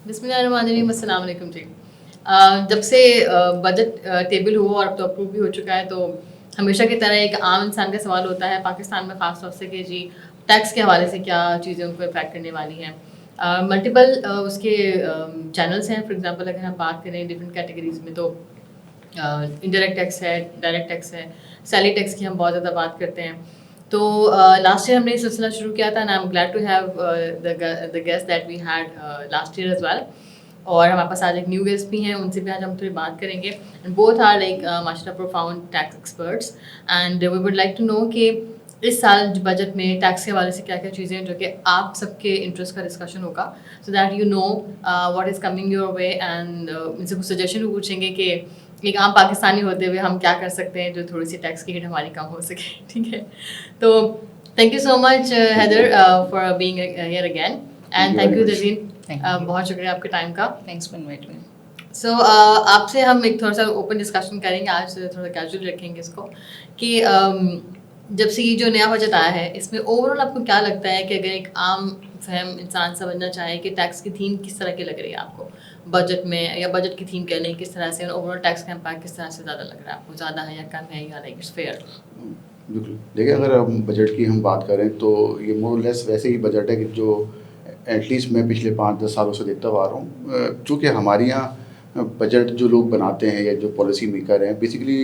بسم اللہ الرحمن الرحیم. السلام علیکم جی. جب سے بجٹ ٹیبل ہوا اور اب تو اپروو بھی ہو چکا ہے تو ہمیشہ کی طرح ایک عام انسان کا سوال ہوتا ہے پاکستان میں خاص طور سے کہ جی ٹیکس کے حوالے سے کیا چیزیں ان کو افیکٹ کرنے والی ہیں. ملٹیپل اس کے چینلس ہیں. فار ایگزامپل اگر ہم بات کریں ڈفرینٹ کیٹیگریز میں تو انڈائریکٹ ٹیکس ہے, ڈائریکٹ ٹیکس ہے, سیلی ٹیکس کی ہم بہت زیادہ بات کرتے ہیں. تو لاسٹ ایئر ہم نے یہ سلسلہ شروع کیا تھا, and I am glad to have the guest that we had last year as well. اور ہمارے پاس آج ایک نیو گیسٹ بھی ہیں, ان سے بھی آج ہم تھوڑی بات کریں گے. اینڈ بوتھ آر لائک ماشاء اللہ profound tax experts, and we would like to know کہ اس سال بجٹ میں ٹیکس کے حوالے سے کیا کیا چیزیں ہیں جو کہ آپ سب کے انٹرسٹ کا ڈسکشن ہوگا, so that you know what is coming your way. And ان سے کچھ سجیشن بھی پوچھیں گے کہ ایک عام پاکستانی ہوتے ہوئے ہم کیا کر سکتے ہیں جو تھوڑی سی ٹیکس کی ہٹ ہماری کم ہو سکے. ٹھیک ہے, تو thank you so much Haider for being here again, and thank you Tazeen, بہت شکریہ آپ کے ٹائم کا. Thanks for invite me. So آپ سے ہم ایک تھوڑا سا اوپن ڈسکشن کریں گے آج, تھوڑا کیجول رکھیں گے اس کو کہ جب سے یہ جو نیا بجٹ آیا ہے اس میں اوور آل آپ کو کیا لگتا ہے کہ اگر ایک عام فہم انسان سمجھنا چاہے کہ ٹیکس کی تھیم کس طرح کی لگ رہی ہے آپ کو بجٹ میں, یا بجٹ کی تھیم کہہ لیں کس طرح سے, اوور آل ٹیکس کا امپیکٹ کس طرح سے زیادہ لگ رہا ہے آپ کو, زیادہ ہے یا کم ہے یا لائک اٹس فیئر؟ بالکل, دیکھیں اگر ہم بجٹ کی ہم بات کریں تو یہ مور لیس ویسے ہی بجٹ ہے کہ جو ایٹ لیسٹ میں پچھلے 5-10 سالوں سے دیکھتا آ رہا ہوں. چونکہ ہمارے یہاں بجٹ جو لوگ بناتے ہیں یا جو پالیسی میکر ہیں بیسیکلی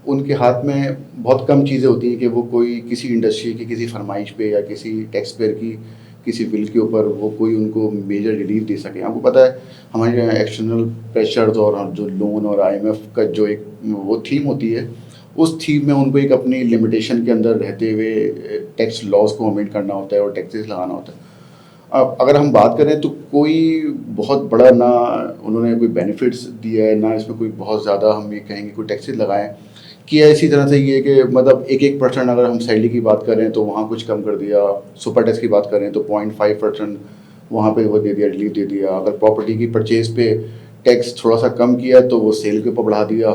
ان کے ہاتھ میں بہت کم چیزیں ہوتی ہیں کہ وہ کوئی کسی انڈسٹری کی کسی فرمائش پہ یا کسی ٹیکس پیئر کی کسی بل کے اوپر وہ کوئی ان کو میجر ریلیف دے سکے. آپ کو پتہ ہے ہمارے یہاں ایکسٹرنل پریشرز اور جو لون اور IMF کا جو ایک وہ تھیم ہوتی ہے, اس تھیم میں ان کو ایک اپنی لمیٹیشن کے اندر رہتے ہوئے ٹیکس لاز کو امینڈ کرنا ہوتا ہے اور ٹیکسز لگانا ہوتا ہے. اب اگر ہم بات کریں تو کوئی بہت بڑا نہ انہوں نے کوئی بینیفٹس دیا ہے, نہ اس میں کوئی بہت زیادہ ہم یہ کہیں گے کوئی ٹیکسز لگائیں کیا. اسی طرح سے یہ کہ مطلب 1% اگر ہم سیلری کی بات کریں تو وہاں کچھ کم کر دیا, سپر ٹیکس کی بات کریں تو 0.5% وہاں پہ وہ دے دیا, ریلیف دے دیا. اگر پراپرٹی کی پرچیز پہ ٹیکس تھوڑا سا کم کیا تو وہ سیل کے اوپر بڑھا دیا.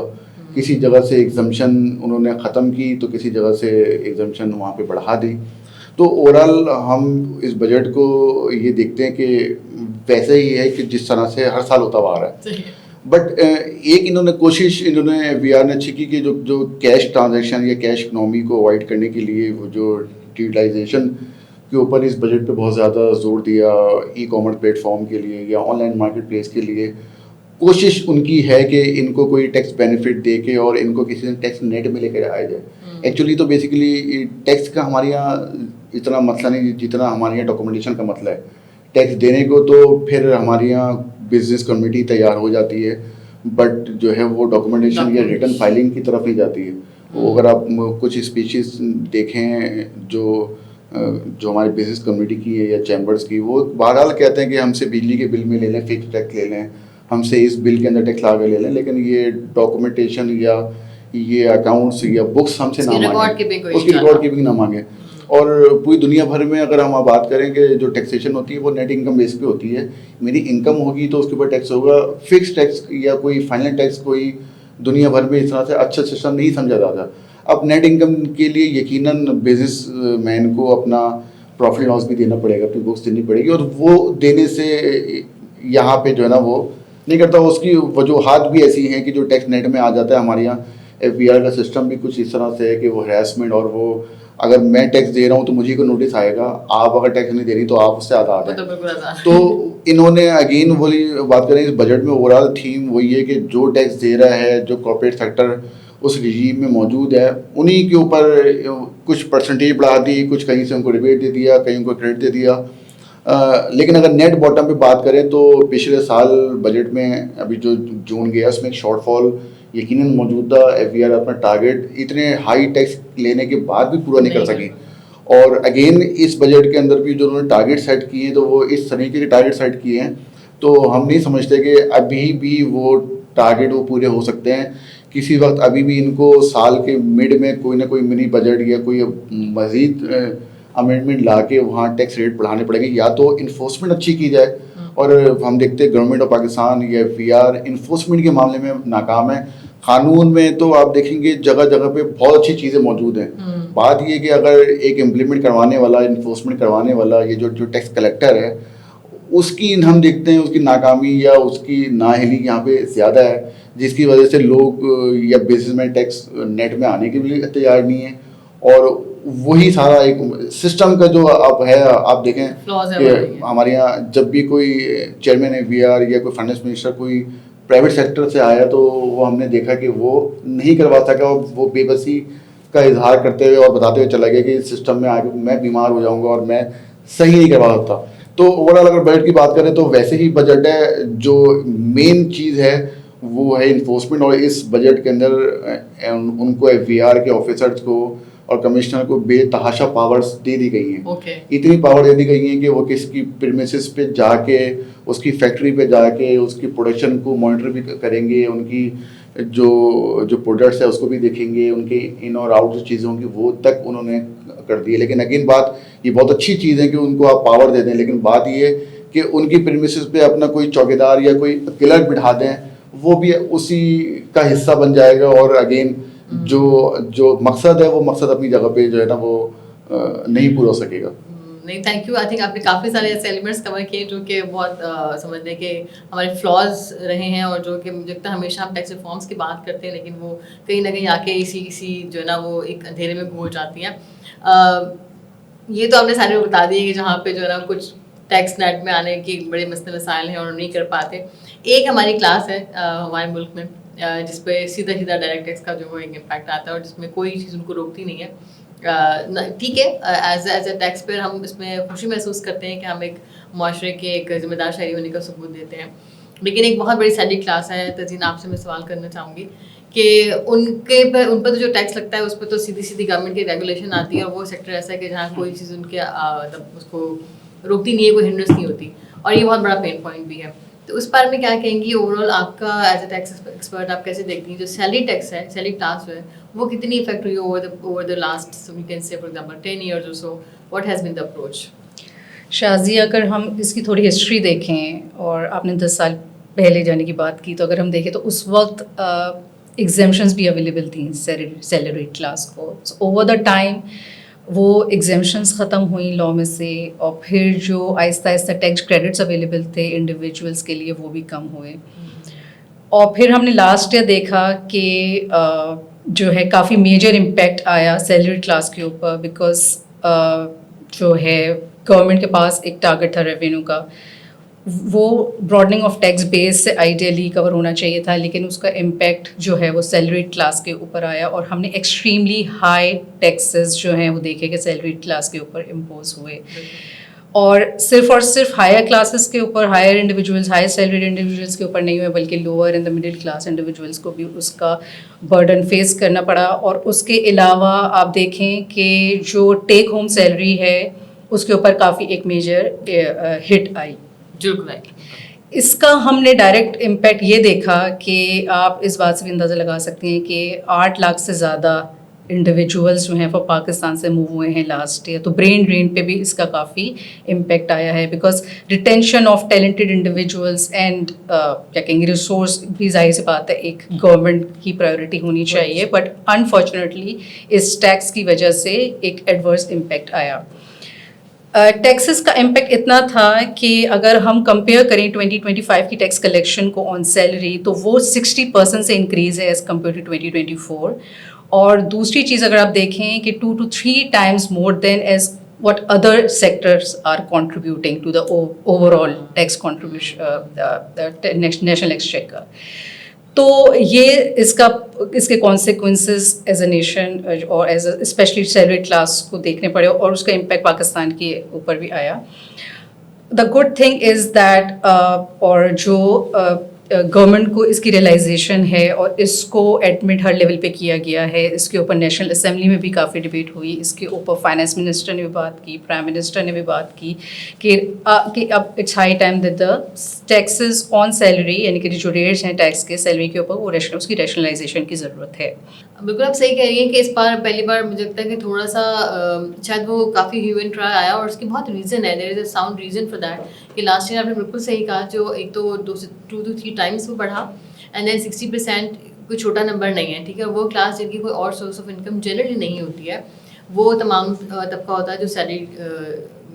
کسی جگہ سے ایگزمپشن انہوں نے ختم کی تو کسی جگہ سے ایگزمپشن وہاں پہ بڑھا دی. تو اوور آل ہم اس بجٹ کو یہ دیکھتے ہیں کہ ویسے ہی ہے کہ جس طرح سے ہر سال ہوتا ہوا آ رہا ہے. بٹ ایک انہوں نے کوشش وی آر نے اچھی کی کہ جو کیش ٹرانزیکشن یا کیش اکنامی کو اوائڈ کرنے کے لیے وہ جو ڈیجیٹائزیشن کے اوپر اس بجٹ پہ بہت زیادہ زور دیا. ای کامرس پلیٹ فارم کے لیے یا آن لائن مارکیٹ پلیس کے لیے کوشش ان کی ہے کہ ان کو کوئی ٹیکس بینیفٹ دے کے اور ان کو کسی نے ٹیکس نیٹ میں لے کے آیا جائے. ایکچولی تو بیسیکلی ٹیکس کا ہمارے یہاں اتنا مسئلہ نہیں جتنا ہمارے یہاں ڈاکومنٹیشن کا مسئلہ ہے. ٹیکس دینے کو تو پھر ہمارے یہاں بزنس کمیونٹی تیار ہو جاتی ہے, بٹ جو ہے وہ ڈاکومنٹیشن یا ریٹرن فائلنگ کی طرف ہی جاتی ہے. وہ اگر آپ کچھ اسپیشیز دیکھیں جو ہماری بزنس کمیونٹی کی ہے یا چیمبرس کی, وہ بہرحال کہتے ہیں کہ ہم سے بجلی کے بل میں لے لیں فکس ٹیکس لے لیں, ہم سے اس بل کے اندر ٹیکس لا کے لے لیں, لیکن یہ ڈاکومنٹیشن یا یہ اکاؤنٹس یا بکس ہم سے نہ مانگیں, اس کی ریکارڈ کیپنگ نہ مانگیں. اور پوری دنیا بھر میں اگر ہم بات کریں کہ جو ٹیکسیشن ہوتی ہے وہ نیٹ انکم بیس پہ ہوتی ہے. میری انکم ہوگی تو اس کے اوپر ٹیکس ہوگا. فکس ٹیکس یا کوئی فائنل ٹیکس کوئی دنیا بھر میں اس طرح سے اچھا سسٹم نہیں سمجھا جاتا. اب نیٹ انکم کے لیے یقیناً بزنس مین کو اپنا پروفٹ لاس بھی دینا پڑے گا, اپنی بکس دینی پڑے گی, اور وہ دینے سے یہاں پہ جو ہے نا وہ نہیں کرتا. اس کی وجوہات بھی ایسی ہیں کہ جو ٹیکس نیٹ میں آ جاتا ہے. ہمارے یہاں FBR کا سسٹم بھی کچھ اس طرح سے ہے کہ وہ ہراسمنٹ, اور وہ اگر میں ٹیکس دے رہا ہوں تو مجھے کو نوٹس آئے گا, آپ اگر ٹیکس نہیں دے رہی تو آپ اس سے آزاد ہیں. تو انہوں نے اگین وہی بات کریں اس بجٹ میں اوور آل تھیم وہی ہے کہ جو ٹیکس دے رہا ہے جو کارپوریٹ سیکٹر اس رجیم میں موجود ہے انہی کے اوپر کچھ پرسنٹیج بڑھا دی, کچھ کہیں سے ان کو ریبیٹ دے دیا, کہیں ان کو کریڈٹ دے دیا. لیکن اگر نیٹ باٹم پہ بات کریں تو پچھلے سال بجٹ میں ابھی جو جون گیا اس میں ایک شارٹ فال یقیناً موجودہ FBR اپنا ٹارگیٹ اتنے ہائی ٹیکس لینے کے بعد بھی پورا نہیں کر سکی. اور اگین اس بجٹ کے اندر بھی جو انہوں نے ٹارگیٹ سیٹ کیے ہیں تو وہ اس طریقے کے ٹارگیٹ سیٹ کیے ہیں, تو ہم نہیں سمجھتے کہ ابھی بھی وہ ٹارگیٹ وہ پورے ہو سکتے ہیں. کسی وقت ابھی بھی ان کو سال کے مڈ میں کوئی نہ کوئی منی بجٹ یا کوئی مزید امینڈمنٹ لا کے وہاں ٹیکس ریٹ بڑھانے پڑیں گے, یا تو انفورسمنٹ اچھی کی جائے. اور ہم دیکھتے ہیں گورنمنٹ آف پاکستان یا FBR انفورسمنٹ کے معاملے میں ناکام ہے. قانون میں تو آپ دیکھیں گے جگہ جگہ پہ بہت اچھی چیزیں موجود ہیں. بات یہ کہ اگر ایک امپلیمنٹ کروانے والا, انفورسمنٹ کروانے والا, یہ جو ٹیکس کلیکٹر ہے اس کی ہم دیکھتے ہیں اس کی ناکامی یا اس کی نااہلی یہاں پہ زیادہ ہے، جس کی وجہ سے لوگ یا بزنس مین ٹیکس نیٹ میں آنے کے لیے تیار نہیں ہیں. اور وہی سارا ایک سسٹم کا جو اب ہے، آپ دیکھیں کہ ہمارے یہاں جب بھی کوئی چیئرمین ہے وی آر یا کوئی فائنانس منسٹر کوئی پرائیویٹ سیکٹر سے آیا تو وہ ہم نے دیکھا کہ وہ نہیں کروا سکا، وہ بے بسی کا اظہار کرتے ہوئے اور بتاتے ہوئے چلا گیا کہ اس سسٹم میں آ کے میں بیمار ہو جاؤں گا اور میں صحیح نہیں کروا سکتا. تو اوور آل اگر بجٹ کی بات کریں تو ویسے ہی بجٹ ہے، جو مین چیز ہے وہ ہے انفورسمنٹ. اور اس بجٹ کے اندر ان کو وی آر کے آفیسرز کو اور کمشنر کو بے تحاشا پاورز دے دی گئی ہیں. اتنی پاور دے دی گئی ہیں کہ وہ کس کی پریمیسز پہ جا کے، اس کی فیکٹری پہ جا کے اس کی پروڈکشن کو مانیٹر بھی کریں گے، ان کی جو پروڈکٹس ہے اس کو بھی دیکھیں گے، ان کے ان اور آؤٹ جو چیزیں ہوں گی وہ تک انہوں نے کر دی ہے. لیکن اگین بات یہ بہت اچھی چیز ہے کہ ان کو آپ پاور دے دیں، لیکن بات یہ ہے کہ ان کی پریمیسز پہ اپنا کوئی چوکیدار یا کوئی کلرک بٹھا دیں، وہ بھی اسی کا حصہ بن جائے گا. اور اگین جو مقصد ہے وہ مقصد اپنی جگہ پہ جو ہے نا وہ نہیں پورا ہو سکے گا. نہیں، تھینک یو. آئی تھنک آپ نے کافی سارے ایسے ایلیمنٹس کور کیے جو کہ بہت سمجھنے کے ہمارے فلاز رہے ہیں، اور جو کہ مجھے لگتا ہے ہمیشہ ہم ٹیکس ریفارمس کی بات کرتے ہیں لیکن وہ کہیں نہ کہیں آ کے اسی جو ہے نا وہ ایک اندھیرے میں گھول جاتی ہیں. یہ تو آپ نے سارے بتا دیے کہ جہاں پہ جو ہے نا کچھ ٹیکس نیٹ میں آنے کی بڑے مسئلے مسائل ہیں اور نہیں کر پاتے. ایک ہماری کلاس ہے ہمارے ملک میں جس پہ سیدھا ڈائریکٹ ٹیکس کا جو ایک امپیکٹ آتا ہے اور جس میں کوئی چیز ان کو روکتی نہیں ہے. ٹھیک ہے، ایز اے ٹیکس پیئر ہم اس میں خوشی محسوس کرتے ہیں کہ ہم ایک معاشرے کے ایک ذمہ دار شہری ہونے کا ثبوت دیتے ہیں. لیکن ایک بہت بڑی سیلی کلاس ہے. تزین، آپ سے میں سوال کرنا چاہوں گی کہ ان پر جو ٹیکس لگتا ہے اس پہ تو سیدھی گورنمنٹ کی ریگولیشن آتی ہے، اور وہ سیکٹر ایسا ہے کہ جہاں کوئی چیز ان کے اس کو روکتی نہیں ہے، کوئی ہنڈرنس نہیں ہوتی، اور یہ بہت بڑا پین پوائنٹ بھی ہے. تو اس بارے میں کیا کہیں گی؟ اوور آل آپ کا ایز اے ٹیکس ایکسپرٹ آپ کیسے دیکھتی ہیں جو سیلری ٹیکس ہے، سیلری کلاس جو ہے وہ کتنی افیکٹ ہوئی over the last we can سے for example 10 years or so? What has been the approach? شازیہ، اگر ہم اس کی تھوڑی ہسٹری دیکھیں، اور آپ نے 10 سال پہلے جانے کی بات کی، تو اگر ہم دیکھیں تو اس وقت ایگزیمشنز بھی اویلیبل تھیں سیلری کلاس کو. اوور دا ٹائم وہ ایگزیمشنز ختم ہوئیں لاء میں سے، اور پھر جو آہستہ آہستہ ٹیکس کریڈٹس اویلیبل تھے انڈیویجولس کے لیے وہ بھی کم ہوئے. اور پھر ہم نے لاسٹ ایئر دیکھا کہ جو ہے کافی میجر امپیکٹ آیا سیلری کلاس کے اوپر، بیکاز جو ہے گورنمنٹ کے پاس ایک ٹارگیٹ تھا ریونیو کا، وہ براڈننگ آف ٹیکس بیس سے آئیڈیلی کور ہونا چاہیے تھا، لیکن اس کا امپیکٹ جو ہے وہ سیلری کلاس کے اوپر آیا، اور ہم نے ایکسٹریملی ہائی ٹیکسز جو ہیں وہ دیکھے کہ سیلری کلاس کے اوپر امپوز ہوئے. اور صرف ہائر کلاسز کے اوپر، higher individuals, higher salaried individuals کے اوپر نہیں ہوئے، بلکہ lower and the middle class individuals کو بھی اس کا برڈن فیس کرنا پڑا. اور اس کے علاوہ آپ دیکھیں کہ جو ٹیک ہوم سیلری ہے اس کے اوپر کافی ایک میجر ہٹ آئی. اس کا ہم نے ڈائریکٹ امپیکٹ یہ دیکھا کہ آپ اس بات سے بھی اندازہ لگا سکتے ہیں کہ 8 لاکھ سے زیادہ انڈیویجولس جو ہیں وہ پاکستان سے موو ہوئے ہیں لاسٹ ایئر. تو برین ڈرین پہ بھی اس کا کافی امپیکٹ آیا ہے، because retention of talented individuals and کیا کہیں گے ریسورس بھی ظاہر سی بات ہے ایک گورنمنٹ کی پرائیورٹی ہونی چاہیے، بٹ انفارچونیٹلی اس ٹیکس کی وجہ سے ایک ایڈورس امپیکٹ آیا. ٹیکسز کا امپیکٹ اتنا تھا کہ اگر ہم کمپیئر کریں 2025 کی ٹیکس کلیکشن کو آن سیلری تو وہ 60% سے انکریز ہے ایز کمپیئر ٹو 2024. اور دوسری چیز اگر آپ دیکھیں کہ 2 to 3 times more than as what other sectors are contributing to the overall tax contribution, national exchequer. تو یہ اس کے کانسیکوینسز ایز اے نیشن اور as a especially salary class کو دیکھنے پڑے، اور اس کا امپیکٹ پاکستان کے اوپر بھی آیا. The good thing is that اور جو گورنمنٹ کو اس کی ریئلائزیشن ہے اور اس کو ایڈمٹ ہر لیول پہ کیا گیا ہے. اس کے اوپر نیشنل اسمبلی میں بھی کافی ڈبیٹ ہوئی، اس کے اوپر فائنانس منسٹر نے بھی بات کی، پرائم منسٹر نے بھی بات کی کہ اب it's high time that the taxes on salary, یعنی کہ جو ریٹس ہیں ٹیکس کے سیلری کے اوپر، وہ اس کی ریشنلائزیشن کی ضرورت ہے. بالکل آپ صحیح کہہ رہی ہیں کہ اس بار پہلی بار مجھے لگتا ہے کہ تھوڑا سا شاید وہ کافی ہیو اینڈ ٹرائی آیا، اور اس کی بہت ریزن ہے، there is a sound reason for that کہ لاسٹ ایئر آپ نے بالکل صحیح کہا، جو ایک تو 2 to 3 times وہ بڑھا، اینڈ دین 60% کوئی چھوٹا نمبر نہیں ہے. ٹھیک ہے، وہ کلاس جن کی کوئی اور سورس آف انکم جنرلی نہیں ہوتی ہے، وہ تمام طبقہ ہوتا ہے جو سیلری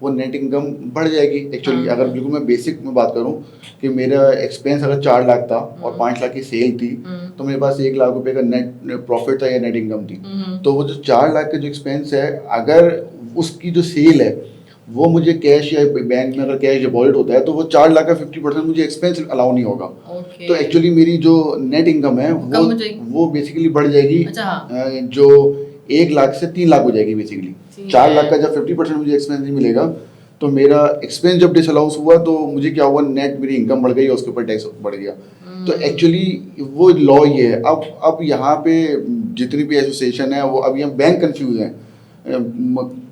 وہ نیٹ انکم بڑھ جائے گی ایکچولی. اگر بالکل میں بیسک میں بات کروں کہ میرا ایکسپینس اگر 4 لاکھ تھا اور 5 لاکھ کی سیل تھی تو میرے پاس 1 لاکھ روپے کا نیٹ پروفٹ تھا یا نیٹ انکم تھی. تو وہ جو 4 لاکھ کا جو ایکسپینس ہے اگر اس کی جو سیل ہے وہ مجھے کیش یا بینک میں اگر کیش ڈپازٹ ہوتا ہے تو وہ 4 لاکھ کا 50% مجھے ایکسپینس الاؤ نہیں ہوگا. تو ایکچولی میری جو نیٹ انکم ہے وہ بیسیکلی بڑھ جائے گی, جو 1 لاکھ سے 3 لاکھ ہو جائے گی بیسیکلی. 4 لاکھ کا جب 50% مجھے ایکسپینس نہیں ملے گا تو میرا ایکسپینس جب ڈس الاؤنس ہوا تو مجھے کیا ہوا, نیٹ میری انکم بڑھ گئی اور اس کے اوپر ٹیکس بڑھ گیا. تو ایکچولی وہ لا یہ ہے. اب یہاں پہ جتنی بھی ایسوسیشن ہے وہ اب یہاں بینک کنفیوز ہیں.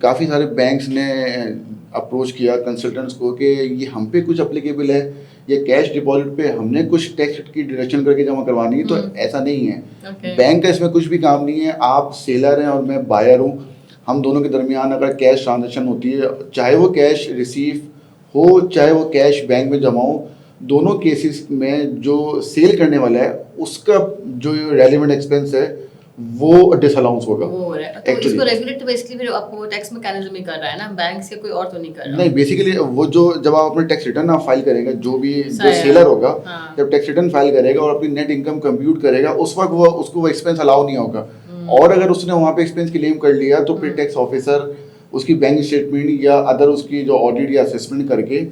کافی سارے بینکس نے اپروچ کیا کنسلٹنٹس کو کہ یہ ہم پہ کچھ اپلیکیبل ہے یا کیش ڈپازٹ پہ ہم نے کچھ ٹیکس کی ڈیڈکشن کر کے جمع کروانی ہے. تو ایسا نہیں ہے, بینک کا اس میں کچھ بھی کام نہیں ہے. آپ سیلر ہیں اور میں بائر ہوں, ہم دونوں کے درمیان اگر کیش ٹرانزیکشن ہوتی ہے, چاہے وہ کیش ریسیو ہو چاہے وہ کیش بینک میں جمع ہو, دونوں کیسز میں جو سیل کرنے والا ہے اس کا جو ریلیونٹ ایکسپینس ہے وہ ڈس الاؤنس ہوگا. تو اس کو ریگولیٹ بیسکلی پھر آپ کو ٹیکس میکینزم ہی کر رہا ہے نا, بینک سے کوئی اور تو نہیں کر رہا. نہیں, بیسیکلی وہ جو جب آپ اپنے ٹیکس ریٹرن آپ فائل کریں گے, جو سیلر ہوگا جب ٹیکس ریٹرن فائل کرے گا اور اپنی نیٹ انکم کمپیوٹ کرے گا اس وقت اس کو وہ ایکسپینس الاؤ نہیں ہوگا. اور اگر اس نے وہاں پہ ایکسپینس کلیم کر لیا تو پھر ٹیکس آفیسر اس کی بینک اسٹیٹمنٹ یا ادر اس کی جو آڈٹ یا اسسمنٹ کر کے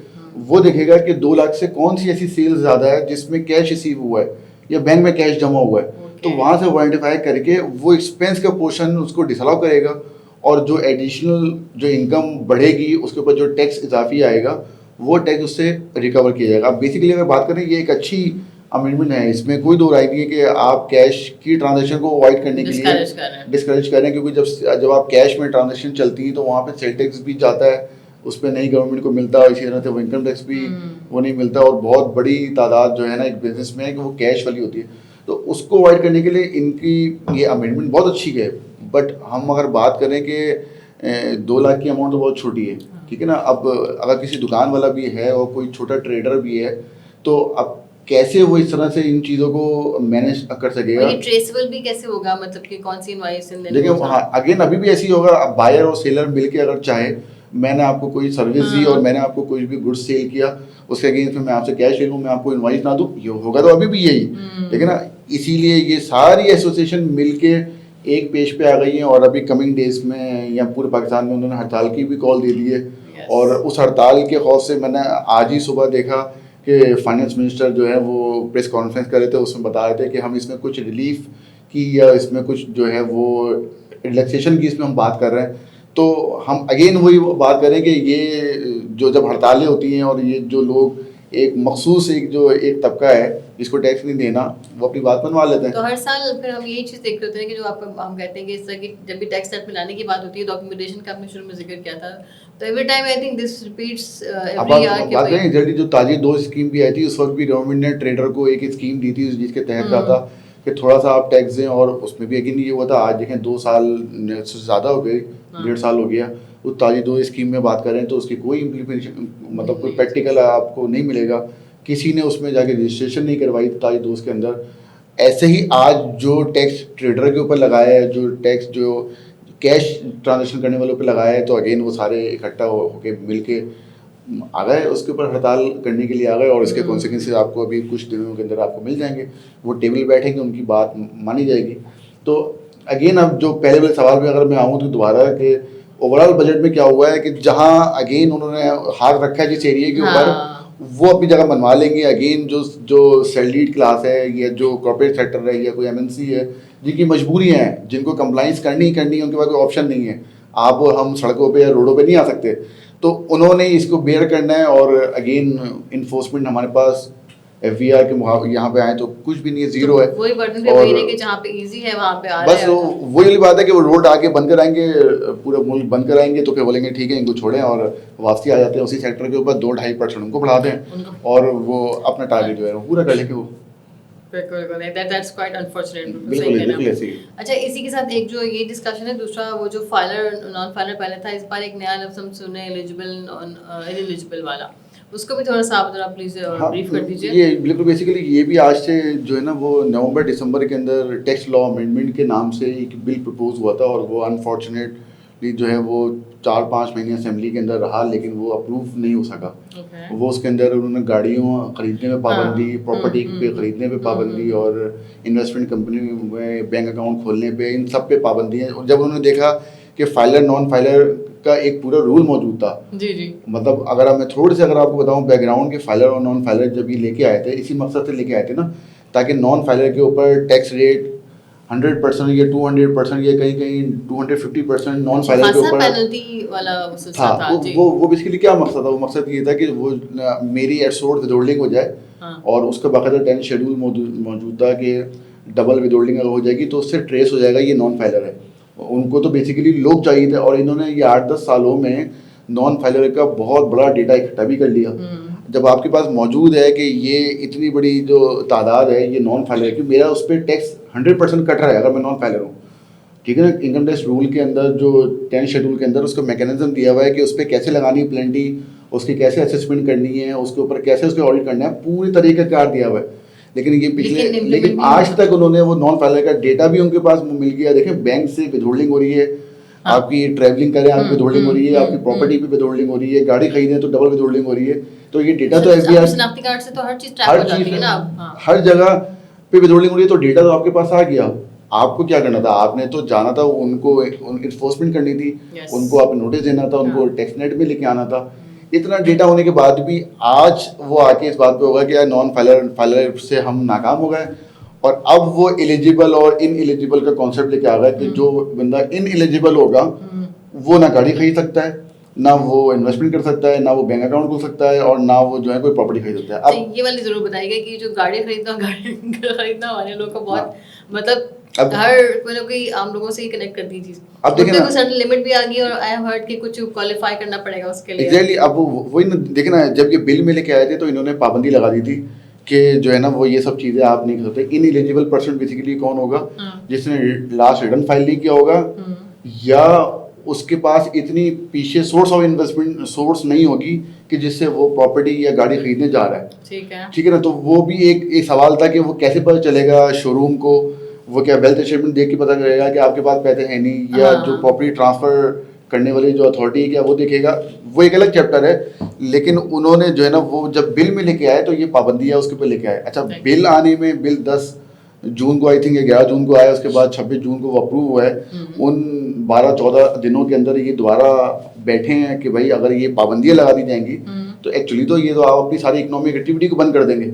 وہ دیکھے گا کہ 2 لاکھ سے کون سی ایسی سیل زیادہ ہے جس میں کیش ریسیو ہوا ہے یا بینک میں کیش جمع ہوا ہے. تو وہاں سے وہ آئیڈینٹیفائی کر کے وہ ایکسپینس کا پورشن اس کو ڈس الاؤ کرے گا, اور جو ایڈیشنل جو انکم بڑھے گی اس کے اوپر جو ٹیکس اضافی آئے گا وہ ٹیکس اس سے ریکور کیا جائے گا. اب بیسیکلی اگر بات کریں یہ ایک اچھی امینڈمنٹ ہے, اس میں کوئی دو رائے نہیں ہے کہ آپ کیش کی ٹرانزیکشن کو اوائڈ کرنے کے لیے ڈسکریج کر رہے ہیں, کیونکہ جب آپ کیش میں ٹرانزیکشن چلتی ہیں تو وہاں پہ سیل ٹیکس بھی جاتا ہے, اس پہ نئی گورنمنٹ کو ملتا ہے, اسی طرح سے وہ انکم ٹیکس بھی وہ نہیں ملتا, اور بہت بڑی تعداد جو ہے نا ایک بزنس میں ہے کہ وہ کیش والی ہوتی ہے. تو اس کو اوائڈ کرنے کے لیے ان کی یہ امینڈمنٹ بہت اچھی ہے. بٹ ہم اگر بات کریں کہ 2 لاکھ کی اماؤنٹ تو بہت چھوٹی ہے, ٹھیک ہے نا. اب اگر کسی دکان والا بھی ہے اور کوئی چھوٹا ٹریڈر بھی ہے تو اب کیسے وہ اس طرح سے ان چیزوں کو مینیج کر سکے گا, ٹریسیبل بھی کیسے ہوگا, مطلب کہ کون سی انوائس. دیکھیں ہاں اگین ابھی بھی ایسی ہوگا, اب بائر اور سیلر مل کے اگر چاہے میں نے آپ کو کوئی سروس دی اور میں نے آپ کو کوئی بھی گڈ سیل کیا, اس کے اگینسٹ میں آپ سے کیش لے لوں, میں آپ کو انوائس نہ دوں, یہ ہوگا تو ابھی بھی یہی, ٹھیک ہے نا. اسی لیے یہ ساری ایسوسیشن مل کے ایک پیج پہ آ گئی ہیں, اور ابھی کمنگ ڈیز میں یا پورے پاکستان میں انہوں نے ہڑتال کی بھی کال دے دی ہے. اور اس ہڑتال کے خوف سے میں نے آج ہی صبح دیکھا کہ فائنانس منسٹر جو ہے وہ پریس کانفرنس کر رہے تھے, اس میں بتا رہے تھے کہ ہم اس میں کچھ ریلیف کی یا اس میں کچھ جو ہے وہ ریلیکسیشن کی اس میں ہم بات کر رہے ہیں. تو ہم اگین وہی بات کریں کہ یہ جو جب ہڑتالیں ہوتی ہیں اور یہ جو لوگ ایک مخصوص ایک طبقہ ہے جس کو ٹیکس نہیں دینا, وہ اپنی بات منوا لیتے ہیں. تو ہر سال پھر ہم یہی چیز دیکھ رہے ہوتے ہیں کہ جو آپ ہم کہتے ہیں کہ اس طرح کی جب بھی ٹیکس سیٹ ملانے کی بات ہوتی ہے, ڈاکیومنٹیشن کا آپ نے شروع میں ذکر کیا تھا, تو every time I think this repeats every year. بات کریں جلدی جو تاجر 2 اسکیم بھی آئی تھی, اس وقت بھی گورنمنٹ نے ٹریڈر کو ایک اسکیم دی تھی جس کے تحت کہا تھا کہ تھوڑا سا آپ ٹیکس دیں, اور اس میں بھی اگین یہ ہوا تھا. آج دیکھیں 2 سال سے زیادہ ہو گئے, 1.5 سال ہو گیا. اس تاجر 2 اسکیم میں بات کریں تو اس کی کوئی امپلیمنٹیشن مطلب کوئی پریکٹیکل آپ کو نہیں ملے گا. کسی نے اس میں جا کے رجسٹریشن نہیں کروائی تاجر 2 کے اندر. ایسے ہی آج جو ٹیکس ٹریڈر کے اوپر لگایا ہے, جو ٹیکس جو کیش ٹرانزیکشن کرنے والوں پہ لگایا ہے, تو اگین وہ سارے اکٹھا ہو کے مل کے آ گئے اس کے اوپر ہڑتال کرنے کے لیے آ گئے, اور اس کے کانسیکوینسز آپ کو ابھی کچھ دنوں کے اندر آپ کو مل جائیں گے. وہ ٹیبل بیٹھیں گے, ان کی بات مانی جائے گی. تو اگین اب جو پہلے والے سوال پہ اگر میں آؤں تو دوبارہ کہ اوور آل بجٹ میں کیا ہوا ہے کہ جہاں اگین انہوں نے ہاتھ رکھا ہے جس ایریے کے اوپر, وہ اپنی جگہ بنوا لیں گے. اگین جو سیلریڈ کلاس ہے یا جو کارپوریٹ سیکٹر ہے یا کوئی MNC ہے جن کی مجبوریاں ہیں, جن کو کمپلائنس کرنی ہے, ان کے پاس کوئی آپشن نہیں ہے, آپ ہم سڑکوں پہ یا روڈوں پہ نہیں آ سکتے, تو انہوں نے اس کو بیئر کرنا ہے. اور اگین انفورسمنٹ ہمارے پاس FVR کے یہاں پہ آئے تو کچھ بھی نہیں ہے, زیرو ہے. وہی برڈن پہ وہی ہے کہ جہاں پہ ایزی ہے وہاں پہ آ رہا ہے. بس وہی بات ہے کہ وہ روڈ آگے بند کرائیں گے, پورا ملک بند کرائیں گے, تو پھر بولیں گے ٹھیک ہے ان کو چھوڑیں, اور واپسی آ جاتے ہیں اسی سیکٹر کے اوپر 2-2.5% ان کو بڑھا دیں, اور وہ اپنا ٹارگیٹ جو ہے وہ پورا کر لیں گے. وہ اچھا, اسی کے ساتھ ایک جو یہ ڈسکشن ہے, دوسرا وہ جو فائلر نان فائلر پہلے تھا, اس بار ایک نیا لفظ ہم سنے ایلیجبل والا, اس کو بھی تھوڑا سا آپ ذرا پلیز بریف کر دیجیے. یہ بالکل بیسیکلی یہ بھی آج سے جو ہے نا وہ نومبر دسمبر کے اندر ٹیکس لا امینڈمنٹ کے نام سے ایک بل پرپوز ہوا تھا, اور وہ انفارچونیٹ جو ہے وہ 4-5 مہینے اسمبلی کے اندر رہا لیکن وہ اپروو نہیں ہو سکا. Okay. وہ اس کے اندر انہوں نے گاڑیوں خریدنے میں پابندی, پراپرٹی پہ خریدنے پہ پابندی اور انویسٹمنٹ کمپنی میں بینک اکاؤنٹ کھولنے پہ, ان سب پہ پابندی ہے. اور جب انہوں نے دیکھا کہ فائلر نان فائلر کا ایک پورا رول موجود تھا, جی مطلب اگر میں تھوڑے سے اگر آپ کو بتاؤں بیک گراؤنڈ کہ فائلر اور نان فائلر جب یہ لے کے آئے تھے اسی مقصد سے لے کے آئے تھے نا, تاکہ نان فائلر کے اوپر ٹیکس ریٹ 100% یا 200% یا کہیں کہیں 250% نان فائلر کے اوپر پینلٹی والا تھا. وہ بیسیکلی کیا مقصد تھا, وہ مقصد یہ تھا کہ وہ میری ایٹ سورس ود ہولڈنگ ہو جائے اور اس کا باقاعدہ 10 شیڈول موجود تھا کہ ڈبل ود ہولڈنگ اگر ہو جائے گی تو اس سے ٹریس ہو جائے گا یہ نان فائلر ہے. ان کو تو بیسیکلی لوگ چاہیے تھے اور انہوں نے یہ 8-10 سالوں میں نان فائلر کا بہت بڑا ڈیٹا اکٹھا بھی کر لیا. جب آپ کے پاس موجود ہے کہ یہ اتنی بڑی جو تعداد ہے یہ نان فائلر کی, میرا اس پہ ٹیکس 100% کٹ رہا ہے اگر میں نان فائلر ہوں, ٹھیک ہے نا. انکم ٹیکس رول کے اندر جو 10 شیڈول کے اندر اس کا میکینزم دیا ہوا ہے کہ اس پہ کیسے لگانی ہے پلینٹی, اس کی کیسے اسسمنٹ کرنی ہے, اس کے اوپر کیسے اس کے آڈٹ کرنا ہے, پوری طریقہ کار دیا ہوا ہے. لیکن یہ پچھلے لیکن آج تک انہوں نے وہ نان فائلر کا ڈیٹا بھی ان کے پاس مل گیا. دیکھیں بینک سے ود ہولڈنگ ہو رہی ہے, آپ کی ٹریولنگ کریں آپ ود ہولڈنگ ہو رہی ہے, آپ کی پراپرٹی پہ ود ہولڈنگ ہو رہی ہے, گاڑی خریدیں تو ڈبل ود ہولڈنگ ہو رہی ہے. تو یہ ڈیٹا تو ایف بی آئی شناختی کارڈ سے تو ہر چیز ٹریک ہو جاتی ہے نا, ہر جگہ پہ ود ہولڈنگ ہو رہی ہے, تو ڈیٹا تو آپ کے پاس آ گیا. آپ کو کیا کرنا تھا, آپ نے تو جانا تھا ان کو انفورسمنٹ کرنی تھی, ان کو آپ نوٹس دینا تھا, ان کو ٹیکس نیٹ میں لے کے آنا تھا. اتنا ڈیٹا ہونے کے بعد بھی آج وہ آ کے اس بات پہ ہوگا کہ نان فائلر سے ہم ناکام ہو گئے اور اب وہ ایلیجیبل اور ان ایلیجیبل کا کانسیپٹ لے کے آ گئے کہ جو بندہ ان ایلیجیبل ہوگا وہ نہ گاڑی خرید سکتا ہے, نہ وہ انویسٹمنٹ کر سکتا ہے, نہ وہ بینک اکاؤنٹ کھول سکتا ہے, اور نہ وہ جو ہے کوئی پراپرٹی خرید سکتا ہے. اب یہ والی ضرور بتائیے گا کہ جو گاڑی خریدنا والے لوگ کو بہت مطلب ہر کوئی نہ کوئی عام لوگوں سے ہی کنیکٹ کرتی چیز. اب دیکھیں کوئی سرٹن لمٹ بھی آ گئی اور آئی ہیو ہرڈ کہ کچھ کوالیفائی کرنا پڑے گا اس کے لیے. ایگزیکٹلی. اب وہی نا دیکھیں نا, جب یہ بل میں لے کے آئے تھے تو انہوں نے پابندی لگا دی تھی کہ جو ہے نا وہ یہ سب چیزیں آپ نہیں کر سکتے. ان ایلیجیبل پرسن بیسیکلی کون ہوگا, جس نے لاسٹ ریٹرن فائل نہیں کیا ہوگا یا اس کے پاس اتنی پیچھے سورس آف انویسٹمنٹ سورس نہیں ہوگی کہ جس سے وہ پراپرٹی یا گاڑی خریدنے جا رہا ہے. ٹھیک ہے نا. تو وہ بھی ایک سوال تھا کہ وہ کیسے پتہ چلے گا شو روم کو, وہ کیا ویلتھ اسٹیٹمنٹ دیکھ کے پتہ کرے گا کہ آپ کے پاس پیسے ہیں نہیں, یا جو پراپرٹی ٹرانسفر کرنے والی جو اتھارٹی ہے کیا وہ دیکھے گا, وہ ایک الگ چیپٹر ہے. لیکن انہوں نے جو ہے نا وہ جب بل میں لے کے آئے تو یہ پابندی ہے اس کے اوپر لے کے آئے. اچھا بل آنے میں بل 10 جون کو آئی تھنک 11 جون کو آیا, اس کے بعد 26 جون کو وہ اپروو ہوا ہے. ان 12-14 دنوں کے اندر یہ دوبارہ بیٹھے ہیں کہ بھائی اگر یہ پابندیاں لگا دی جائیں گی تو ایکچولی تو یہ تو آپ اپنی ساری اکنامک ایکٹیویٹی کو بند کر دیں گے.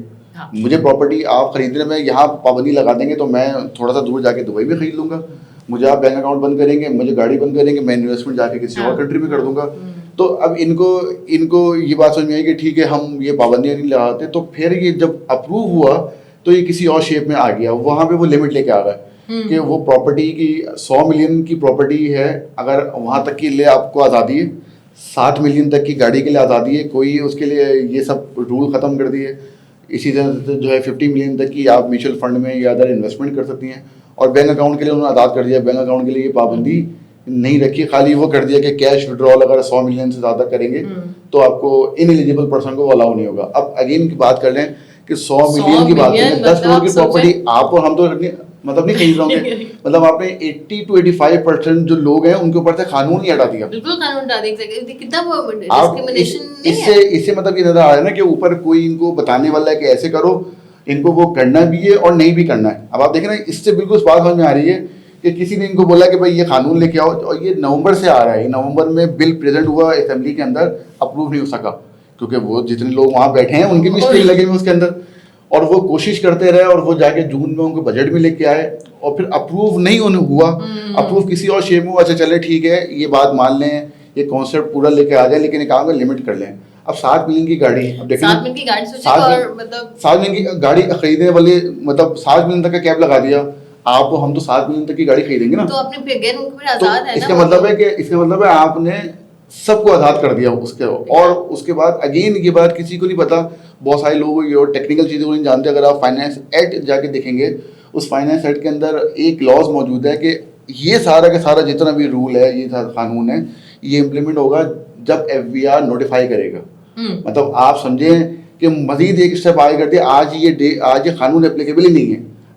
مجھے پراپرٹی آپ خریدنے میں یہاں پابندی لگا دیں گے تو میں تھوڑا سا دور جا کے دبئی میں خرید لوں گا. مجھے آپ بینک اکاؤنٹ بند کریں گے, مجھے گاڑی بند کریں گے, میں انویسٹمنٹ جا کے کسی اور کنٹری میں کر دوں گا. تو اب ان کو یہ بات سمجھ میں آئی کہ ٹھیک ہے ہم یہ پابندیاں نہیں لگاتے. تو پھر یہ جب اپروو ہوا تو یہ کسی اور شیپ میں آ گیا. وہاں پہ وہ لمٹ لے کے آ گئے کہ وہ پراپرٹی کی 100 ملین کی پراپرٹی ہے, اگر وہاں تک کے لیے آپ کو آزادی ہے, 7 ملین تک کی گاڑی کے لیے آزادی ہے, کوئی اس کے لیے یہ سب رول ختم کر دیے. اسی طرح سے جو ہے 50 ملین تک کی آپ میوچل فنڈ میں یا ادر انویسٹمنٹ کر سکتی ہیں. اور بینک اکاؤنٹ کے لیے انہوں نے آزاد کر دیا, بینک اکاؤنٹ کے لیے یہ پابندی نہیں رکھی, خالی وہ کر دیا کہ کیش وڈرال اگر 100 ملین سے زیادہ کریں گے تو آپ کو ان ایلیجیبل پرسن کو الاؤ نہیں ہوگا. اب اگین کی بات کر لیں کہ 100 ملین کی بات کریں, 10 کروڑ کی پراپرٹی آپ اور ہم تو مطلب نہیں خرید رہے ہوں گے, مطلب آپ نے 80 to 85% جو لوگ ہیں ان کے اوپر سے قانون ہی ہٹا دیا. بالکل قانون ہٹا دیا. کتنا ڈسکریمنیشن اس سے مطلب یہ نظر آ رہا ہے نا کہ اوپر کوئی ان کو بتانے والا ہے کہ ایسے کرو, ان کو وہ کرنا بھی ہے اور نہیں بھی کرنا ہے. اب آپ دیکھیں نا اس سے بالکل اس بات سمجھ میں آ رہی ہے کہ کسی نے ان کو بولا کہ بھائی یہ قانون لے کے آؤ, اور یہ نومبر سے آ رہا ہے. نومبر میں بل پریزنٹ ہوا اسمبلی کے اندر, اپروو نہیں ہو سکا کیونکہ وہ جتنے لوگ وہاں بیٹھے ہیں ان کے بھی اسٹیک لگے ہوئے اس کے اندر, اور وہ کوشش کرتے رہے اور وہ جا کے جون میں ان کو بجٹ میں لے کے آئے اور پھر اپروو نہیں ہوا. اپروو کسی اور شیپ میں, اچھا چلے ٹھیک ہے یہ بات مان لیں, یہ کانسیپٹ پورا لے کے آ جائے, لیکن ایک کام کا لمٹ کر لیں. اب 7 ملین کی گاڑی, اب دیکھیں 7 ملین کی گاڑی سوچیں اور مطلب 7 ملین کی گاڑی خریدنے والے مطلب 7 ملین تک کا کیپ لگا دیا آپ, ہم تو 7 ملین تک کی گاڑی خریدیں گے نا, تو اپنے اگین ان کو بھی آزاد ہے نا. اس کا مطلب ہے کہ اس کا مطلب ہے آپ نے سب کو آزاد کر دیا اس کے. اور اس کے بعد اگین یہ بات کسی کو نہیں پتا, بہت سارے لوگ یہ اور ٹیکنیکل چیزوں کو نہیں جانتے. اگر آپ فائنانس ایکٹ جا کے دیکھیں گے, اس فائنانس ایکٹ کے اندر ایک لاز موجود ہے کہ یہ سارا کا سارا جتنا بھی رول ہے, یہ قانون ہے, یہ امپلیمنٹ ہوگا جب ایف بی آر نوٹیفائی کرے گا. مطلب آپ سمجھیں کہ مزید ایک اسٹیپ آگے کر دیا, آج یہ قانون اپلیکیبل ہی نہیں ہے.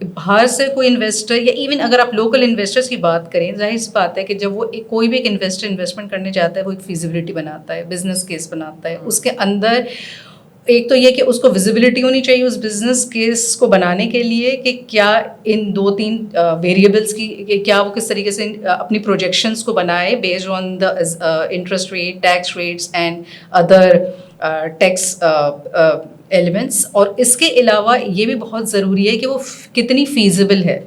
باہر سے کوئی انویسٹر یا ایون اگر آپ لوکل انویسٹرس کی بات کریں، ظاہر سی بات ہے کہ جب وہ کوئی بھی ایک انویسٹر انویسٹمنٹ کرنے جاتا ہے وہ ایک فیزیبلٹی بناتا ہے، بزنس کیس بناتا ہے. اس کے اندر ایک تو یہ کہ اس کو ویزیبلٹی ہونی چاہیے اس بزنس کیس کو بنانے کے لیے کہ کیا ان 2-3 ویریبلس کی کیا وہ کس طریقے سے اپنی پروجیکشنس کو بنائے based on the interest rate, tax rates and other tax elements. اور اس کے علاوہ یہ بھی بہت ضروری ہے کہ وہ کتنی فیزیبل ہے.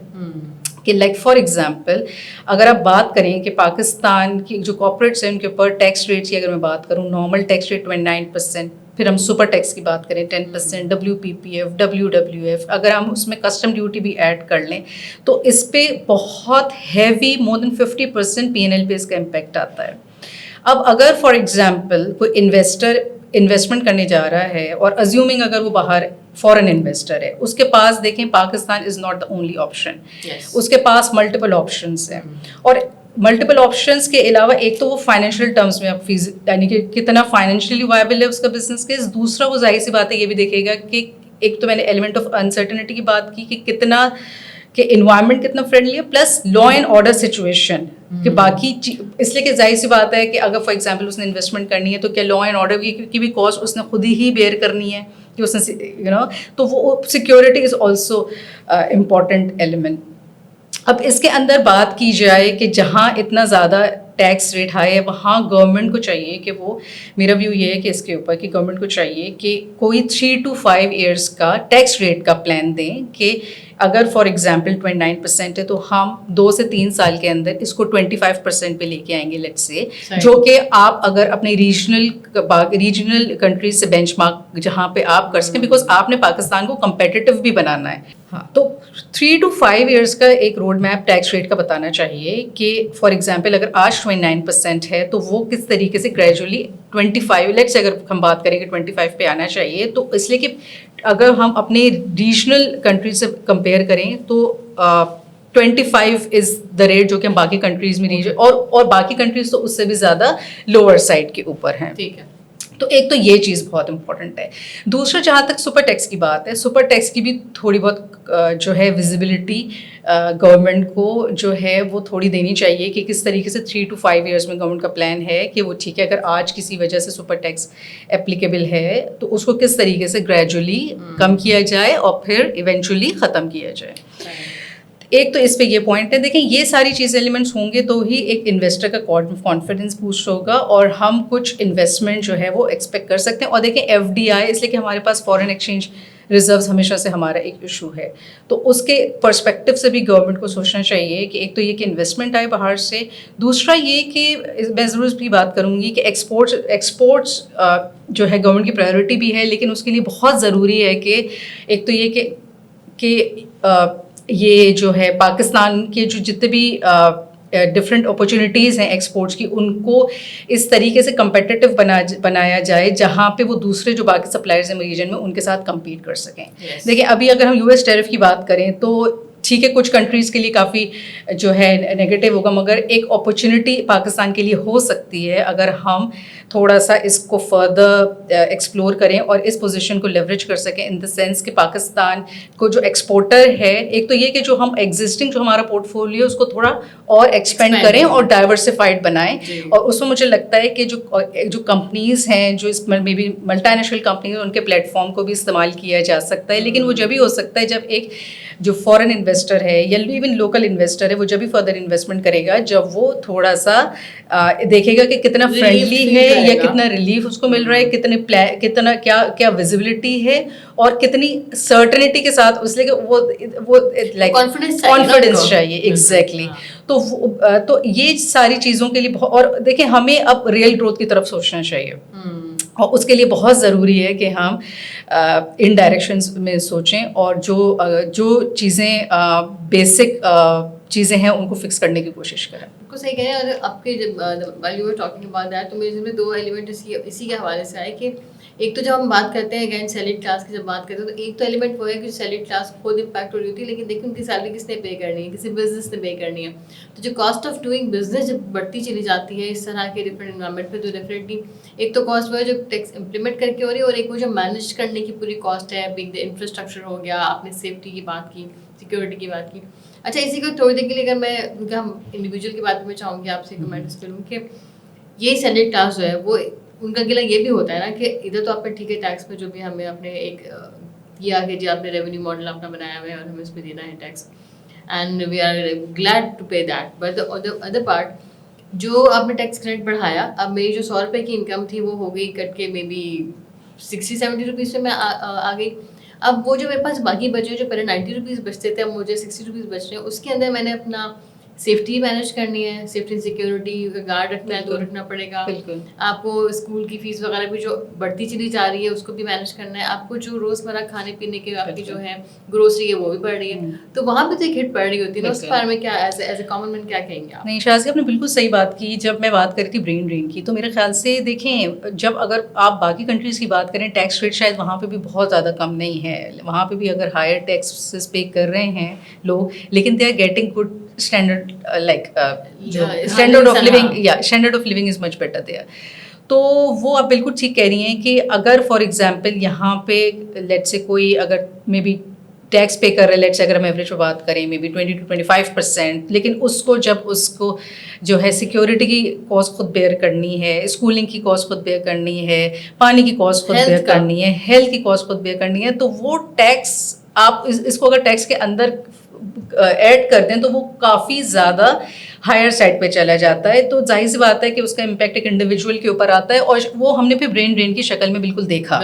کہ لائک فار ایگزامپل اگر آپ بات کریں کہ پاکستان کی جو کارپوریٹس ہیں ان کے اوپر ٹیکس ریٹس کی اگر میں بات کروں، نارمل ٹیکس ریٹ 29%، پھر ہم سپر ٹیکس کی بات کریں 10%، WPPF، WWF، اگر ہم اس میں کسٹم ڈیوٹی بھی ایڈ کر لیں تو اس پہ بہت ہیوی مور دین 50% PNL پہ اس کا امپیکٹ آتا ہے. اب اگر فار ایگزامپل کوئی انویسٹر انویسٹمنٹ کرنے جا رہا ہے اور ازیومنگ اگر وہ باہر فورن انویسٹر ہے، اس کے پاس دیکھیں Pakistan is not the only option, اس کے پاس ملٹیپل آپشنس ہیں. اور ملٹیپل آپشنس کے علاوہ ایک تو وہ فائنینشیل ٹرمز میں اب یعنی کہ کتنا فائنینشیلی وائبل ہے اس کا بزنس کیس. دوسرا وہ ظاہر سی بات ہے یہ بھی دیکھے گا کہ ایک تو میں نے ایلیمنٹ آف انسرٹنٹی کی بات کی کہ کتنا کہ انوائرمنٹ کتنا فرینڈلی ہے، plus law and order situation کہ باقی اس لیے کہ ظاہر سی بات ہے کہ اگر فار ایگزامپل اس نے انویسٹمنٹ کرنی ہے تو کیا لا اینڈ آرڈر کی بھی کاسٹ اس نے خود ہی بیئر کرنی ہے کہ اس نے تو وہ security is also important element. اب اس کے اندر بات کی جائے کہ جہاں اتنا زیادہ ٹیکس ریٹ ہائی ہے وہاں گورنمنٹ کو چاہیے کہ وہ، میرا ویو یہ ہے کہ اس کے اوپر کہ گورنمنٹ کو چاہیے کہ کوئی 3 to 5 ایئرس کا ٹیکس ریٹ کا پلان دیں کہ اگر فار ایگزامپل 29% ہے تو ہم 2 سے 3 سال کے اندر اس کو 25% پہ لے کے آئیں گے لیٹ سے، جو کہ آپ اگر اپنے ریجنل کنٹریز سے بینچ مارک جہاں پہ آپ کر سکیں، بیکاز آپ نے پاکستان کو کمپیٹیٹو بھی بنانا ہے. ہاں تو 3 to 5 ایئرس کا ایک روڈ میپ ٹیکس ریٹ کا بتانا چاہیے کہ فار ایگزامپل اگر آج 29% ہے تو وہ کس طریقے سے گریجولی 25 لیٹ سے اگر ہم بات کریں کہ 25 پہ آنا چاہیے. تو اس لیے کہ اگر ہم اپنے ریجنل کنٹریز سے کمپیئر کریں تو 25 از دا ریٹ جو کہ ہم باقی کنٹریز میں اور باقی کنٹریز تو اس سے بھی زیادہ لوور سائڈ کے اوپر ہیں. ٹھیک ہے. تو ایک تو یہ چیز بہت امپورٹنٹ ہے. دوسرا جہاں تک سپر ٹیکس کی بات ہے، سپر ٹیکس کی بھی تھوڑی بہت جو ہے ویزیبلٹی گورنمنٹ کو جو ہے وہ تھوڑی دینی چاہیے کہ کس طریقے سے 3 to 5 ایئرس میں گورنمنٹ کا پلان ہے کہ وہ ٹھیک ہے اگر آج کسی وجہ سے سپر ٹیکس اپلیکیبل ہے تو اس کو کس طریقے سے گریجولی کم کیا جائے اور پھر ایونچولی ختم کیا جائے. ایک تو اس پہ یہ پوائنٹ ہے. دیکھیں یہ ساری چیزیں ایلیمنٹس ہوں گے تو ہی ایک انویسٹر کا کانفیڈنس بوسٹ ہوگا اور ہم کچھ انویسٹمنٹ جو ہے وہ ایکسپیکٹ کر سکتے ہیں. اور دیکھیں FDI اس لیے کہ ہمارے پاس فارن ایکسچینج ریزروز ہمیشہ سے ہمارا ایک ایشو ہے، تو اس کے پرسپیکٹو سے بھی گورنمنٹ کو سوچنا چاہیے کہ ایک تو یہ کہ انویسٹمنٹ آئے باہر سے، دوسرا یہ کہ میں ضرور بھی بات کروں گی کہ ایکسپورٹس جو ہے گورنمنٹ کی پرائیورٹی بھی ہے، لیکن اس کے لیے بہت ضروری ہے کہ ایک تو یہ کہ یہ جو ہے پاکستان کے جو جتنے بھی ڈفرینٹ اپرچونیٹیز ہیں ایکسپورٹس کی ان کو اس طریقے سے کمپیٹیٹیو بنایا جائے جہاں پہ وہ دوسرے جو باقی سپلائرز ہیں ریجن میں ان کے ساتھ کمپیٹ کر سکیں. دیکھیں ابھی اگر ہم US ٹیرف کی بات کریں تو ٹھیک ہے کچھ کنٹریز کے لیے کافی جو ہے نیگیٹو ہوگا، مگر ایک اپرچونیٹی پاکستان کے لیے ہو سکتی ہے اگر ہم تھوڑا سا اس کو فردر ایکسپلور کریں اور اس پوزیشن کو لیوریج کر سکیں ان دا سینس کہ پاکستان کو جو ایکسپورٹر ہے ایک تو یہ کہ جو ہم ایگزسٹنگ جو ہمارا پورٹ فولیو اس کو تھوڑا اور ایکسپینڈ کریں اور ڈائیورسفائڈ بنائیں. اور اس میں مجھے لگتا ہے کہ جو کمپنیز ہیں جو اس میں بی ملٹی نیشنل کمپنیز ان کے پلیٹ فارم کو بھی استعمال کیا جا سکتا ہے، لیکن وہ جب ہی ہو سکتا ہے جب ایک جو فورن انویسٹر ہے یا ایون لوکل انویسٹر ہے وہ جب بھی فردر انویسٹمنٹ کرے گا جب وہ تھوڑا سا دیکھے گا کہ کتنا فرینڈلی ہے یا کتنا ریلیف اس کو مل رہا ہے، کتنا کیا ویزیبلٹی ہے اور کتنی سرٹنٹی کے ساتھ، اس لیے کہ وہ لائک کانفیڈنس چاہیے. ایگزیکٹلی. تو یہ ساری چیزوں کے لیے اور دیکھیں ہمیں اب ریئل گروتھ کی طرف سوچنا چاہیے اور اس کے لیے بہت ضروری ہے کہ ہم ان ڈائریکشنز میں سوچیں اور جو چیزیں بیسک چیزیں ہیں ان کو فکس کرنے کی کوشش کریں. بالکل صحیح کہیں. اور آپ کے جب while you were talking about that تو میرے ذہن میں 2 ایلیمنٹ اسی کے حوالے سے آئے کہ ایک تو جب ہم بات کرتے ہیں اگین سیلڈ کلاس کی جب بات کرتے ہیں تو ایک تو ایلیمنٹ وہ ہے کہ سیلڈ کلاس خود امپیکٹ ہو رہی ہوتی ہے, لیکن دیکھیں ان کی سیلری کس نے پے کرنی ہے, کسی بزنس نے پے کرنی ہے. تو جو کاسٹ آف ڈوئنگ بزنس جب بڑھتی چلی جاتی ہے اس طرح کے ڈفرینٹ انوائرمنٹ پہ, تو ڈیفینیٹلی ایک تو کاسٹ وہ ہے جو ٹیکس امپلیمنٹ کر کے ہو رہی ہے, اور ایک وہ جو مینیج کرنے کی پوری کاسٹ ہے, بگ انفراسٹرکچر ہو گیا, آپ نے سیفٹی کی بات کی, سیکورٹی کی بات کی. اچھا اسی کو تھوڑی دیر کے لیے اگر میں, کیونکہ ہم انڈیویجول کی بات میں چاہوں گی آپ سے کمنٹ اس پہ لوں کہ یہ سیلڈ کلاس جو ہے وہ ان کا گلا یہ بھی ہوتا ہے نا کہ ادھر تو آپ نے ٹھیک ہے ٹیکس میں جو بھی ہمیں اپنے ایک کیا کہ جی آپ نے ریونیو ماڈل اپنا بنایا ہوا ہے اور ہمیں اس پہ دینا ہے tax, and we are glad to pay that. But other part جو آپ نے ٹیکس کریڈٹ بڑھایا, اب میری جو 100 روپے کی انکم تھی وہ ہو گئی کٹ کے مے بی 60-70 روپیز پہ میں آ گئی. اب وہ جو میرے پاس باقی بچے جو پہلے 90 روپیز بچتے تھے اب مجھے 60 روپیز بچ رہے ہیں, اس کے اندر میں نے اپنا سیفٹی مینیج کرنی ہے, سیفٹی سیکورٹی گارڈ رکھنا ہے تو رکھنا پڑے گا, آپ کو اسکول کی فیس وغیرہ بھی جو بڑھتی چلی جا رہی ہے اس کو بھی مینیج کرنا ہے, آپ کو جو روزمرہ کھانے پینے کے آپ کی جو ہے گروسری ہے وہ بھی بڑھ رہی ہے, تو وہاں پہ تو ایک ہٹ پڑ رہی ہوتی ہے نا. اس کے بارے میں کیا ایز اے کامن مین کیا کہیں گے آپ؟ نہیں شازی آپ نے بالکل صحیح بات کی. جب میں بات کر رہی تھی برین ڈرین کی تو میرے خیال سے دیکھیں جب اگر آپ باقی کنٹریز کی بات کریں ٹیکس ریٹ شاید وہاں پہ بھی بہت زیادہ کم نہیں ہے, وہاں پہ بھی اگر ہائر ٹیکسز پے کر رہے ہیں لوگ, لیکن they are getting good standard like standard of living, یا standard of living is much better there. تو وہ آپ بالکل ٹھیک کہہ رہی ہیں کہ اگر فار ایگزامپل یہاں پہ لیٹ سے کوئی اگر مے بی ٹیکس پے کر رہے ہیں, لیٹ سے اگر ہم ایوریج پہ بات کریں مے بی 20-25%, لیکن اس کو جب اس کو جو ہے سیکورٹی کی کاسٹ خود بیئر کرنی ہے, اسکولنگ کی کاسٹ خود بیئر کرنی ہے, پانی کی کاسٹ خود بیئر کرنی ہے, ہیلتھ کی کاسٹ خود بیئر کرنی ہے, تو وہ ٹیکس آپ اس کو اگر ٹیکس کے اندر ایڈ کر دیں تو وہ کافی زیادہ ہائر سائڈ پہ چلا جاتا ہے. تو ظاہر سی بات ہے کہ اس کا امپیکٹ ایک انڈیویجول کے اوپر آتا ہے, اور وہ ہم نے پھر برین ڈرین کی شکل میں بالکل دیکھا.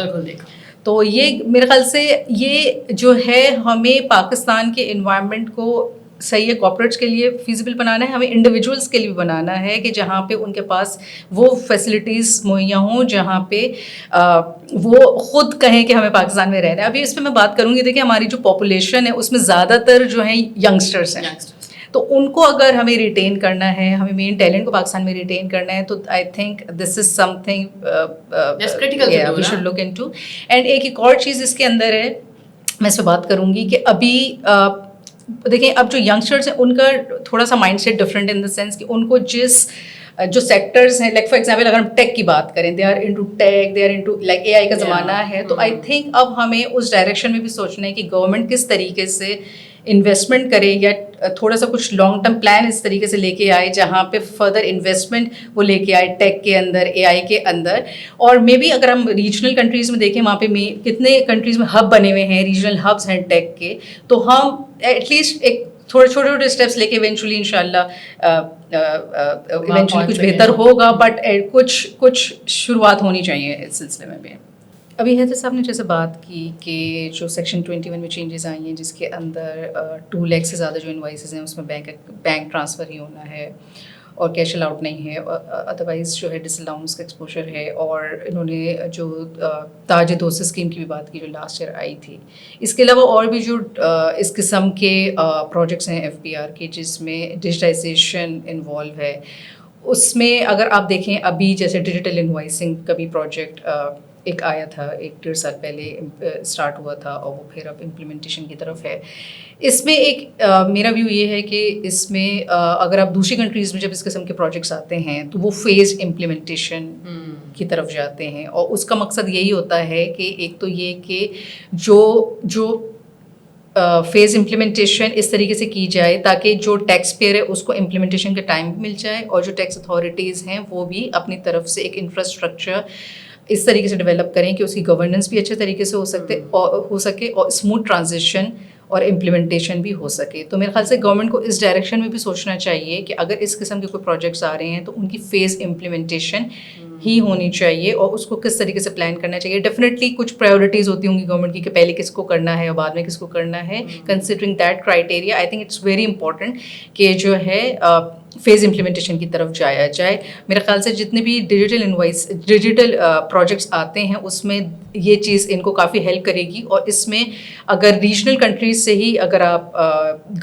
تو یہ میرے خیال سے یہ جو ہے ہمیں پاکستان کے انوائرمنٹ کو صحیح ہے کارپوریٹس کے لیے فیزیبل بنانا ہے, ہمیں انڈیویجولس کے لیے بنانا ہے کہ جہاں پہ ان کے پاس وہ فیسلٹیز مہیا ہوں جہاں پہ وہ خود کہیں کہ ہمیں پاکستان میں رہنا ہے. ابھی اس پہ میں بات کروں گی, دیکھیں ہماری جو پاپولیشن ہے اس میں زیادہ تر جو ہیں ینگسٹرس ہیں, تو ان کو اگر ہمیں ریٹین کرنا ہے, ہمیں مین ٹیلنٹ کو پاکستان میں ریٹین کرنا ہے, تو I think this is something we should look into. And ایک اور چیز اس کے اندر ہے, میں اس پہ بات کروں گی کہ ابھی دیکھیں اب جو ینگسٹرس ہیں ان کا تھوڑا سا mindset different in the sense کہ ان کو جو سیکٹرز ہیں, لائک فار ایگزامپل اگر ہم ٹیک کی بات کریں, they are into tech, they are into like A I کا زمانہ ہے, تو آئی تھنک اب ہمیں اس ڈائریکشن میں بھی سوچنا ہے کہ گورنمنٹ کس طریقے سے انویسٹمنٹ کرے یا تھوڑا سا کچھ لانگ ٹرم پلان اس طریقے سے لے کے آئے جہاں پہ فردر انویسٹمنٹ وہ لے کے آئے ٹیک کے اندر, اے آئی کے اندر. اور مے بی اگر ہم ریجنل کنٹریز میں دیکھیں, وہاں پہ کتنے کنٹریز میں ہب بنے ہوئے ہیں, ریجنل ہبس ہیں ٹیک کے, تو ہم ایٹ لیسٹ ایک چھوٹے چھوٹے اسٹیپس لے کے ایونچولی ان شاء اللہ ایونچولی کچھ بہتر ہوگا, بٹ کچھ شروعات ہونی چاہیے اس سلسلے میں بھی. ابھی حیدر صاحب نے جیسے بات کی کہ جو سیکشن 21 میں چینجز آئی ہیں جس کے اندر 2 لاکھ سے زیادہ جو انوائسز ہیں اس میں بینک ٹرانسفر ہی ہونا ہے اور کیش الاؤٹ نہیں ہے, ادروائز جو ہے ڈس الاؤنس کا ایکسپوجر ہے. اور انہوں نے جو تاج دوست اسکیم کی بھی بات کی جو لاسٹ ایئر آئی تھی. اس کے علاوہ اور بھی جو اس قسم کے پروجیکٹس ہیں FPR کے جس میں ڈیجیٹائزیشن انوالو ہے, اس میں اگر آپ دیکھیں ابھی جیسے ڈیجیٹل انوائسنگ کا بھی پروجیکٹ ایک آیا تھا 1-1.5 سال پہلے اسٹارٹ ہوا تھا, اور وہ پھر اب امپلیمنٹیشن کی طرف ہے. اس میں ایک میرا ویو یہ ہے کہ اس میں اگر آپ دوسری کنٹریز میں جب اس قسم کے پروجیکٹس آتے ہیں تو وہ فیز امپلیمنٹیشن کی طرف جاتے ہیں, اور اس کا مقصد یہی ہوتا ہے کہ ایک تو یہ کہ جو فیز امپلیمنٹیشن اس طریقے سے کی جائے تاکہ جو ٹیکس پیئر ہے اس کو امپلیمنٹیشن کا ٹائم بھی مل جائے, اور جو ٹیکس اتھارٹیز ہیں وہ بھی اپنی طرف سے ایک انفراسٹرکچر اس طریقے سے ڈیولپ کریں کہ اس کی گورننس بھی اچھے طریقے سے ہو سکے اور اسموتھ ٹرانزیشن اور امپلیمنٹیشن بھی ہو سکے. تو میرے خیال سے گورنمنٹ کو اس ڈائریکشن میں بھی سوچنا چاہیے کہ اگر اس قسم کے کوئی پروجیکٹس آ رہے ہیں تو ان کی فیز امپلیمنٹیشن ہی ہونی چاہیے, اور اس کو کس طریقے سے پلان کرنا چاہیے. ڈیفینیٹلی کچھ پرائیورٹیز ہوتی ہوں گی گورنمنٹ کی کہ پہلے کس کو کرنا ہے اور بعد میں کس کو کرنا ہے. Considering that criteria I think it's very important کہ جو ہے فیز امپلیمنٹیشن کی طرف جایا جائے. میرے خیال سے جتنے بھی ڈیجیٹل پروجیکٹس آتے ہیں اس میں یہ چیز ان کو کافی ہیلپ کرے گی, اور اس میں اگر ریجنل کنٹریز سے ہی اگر آپ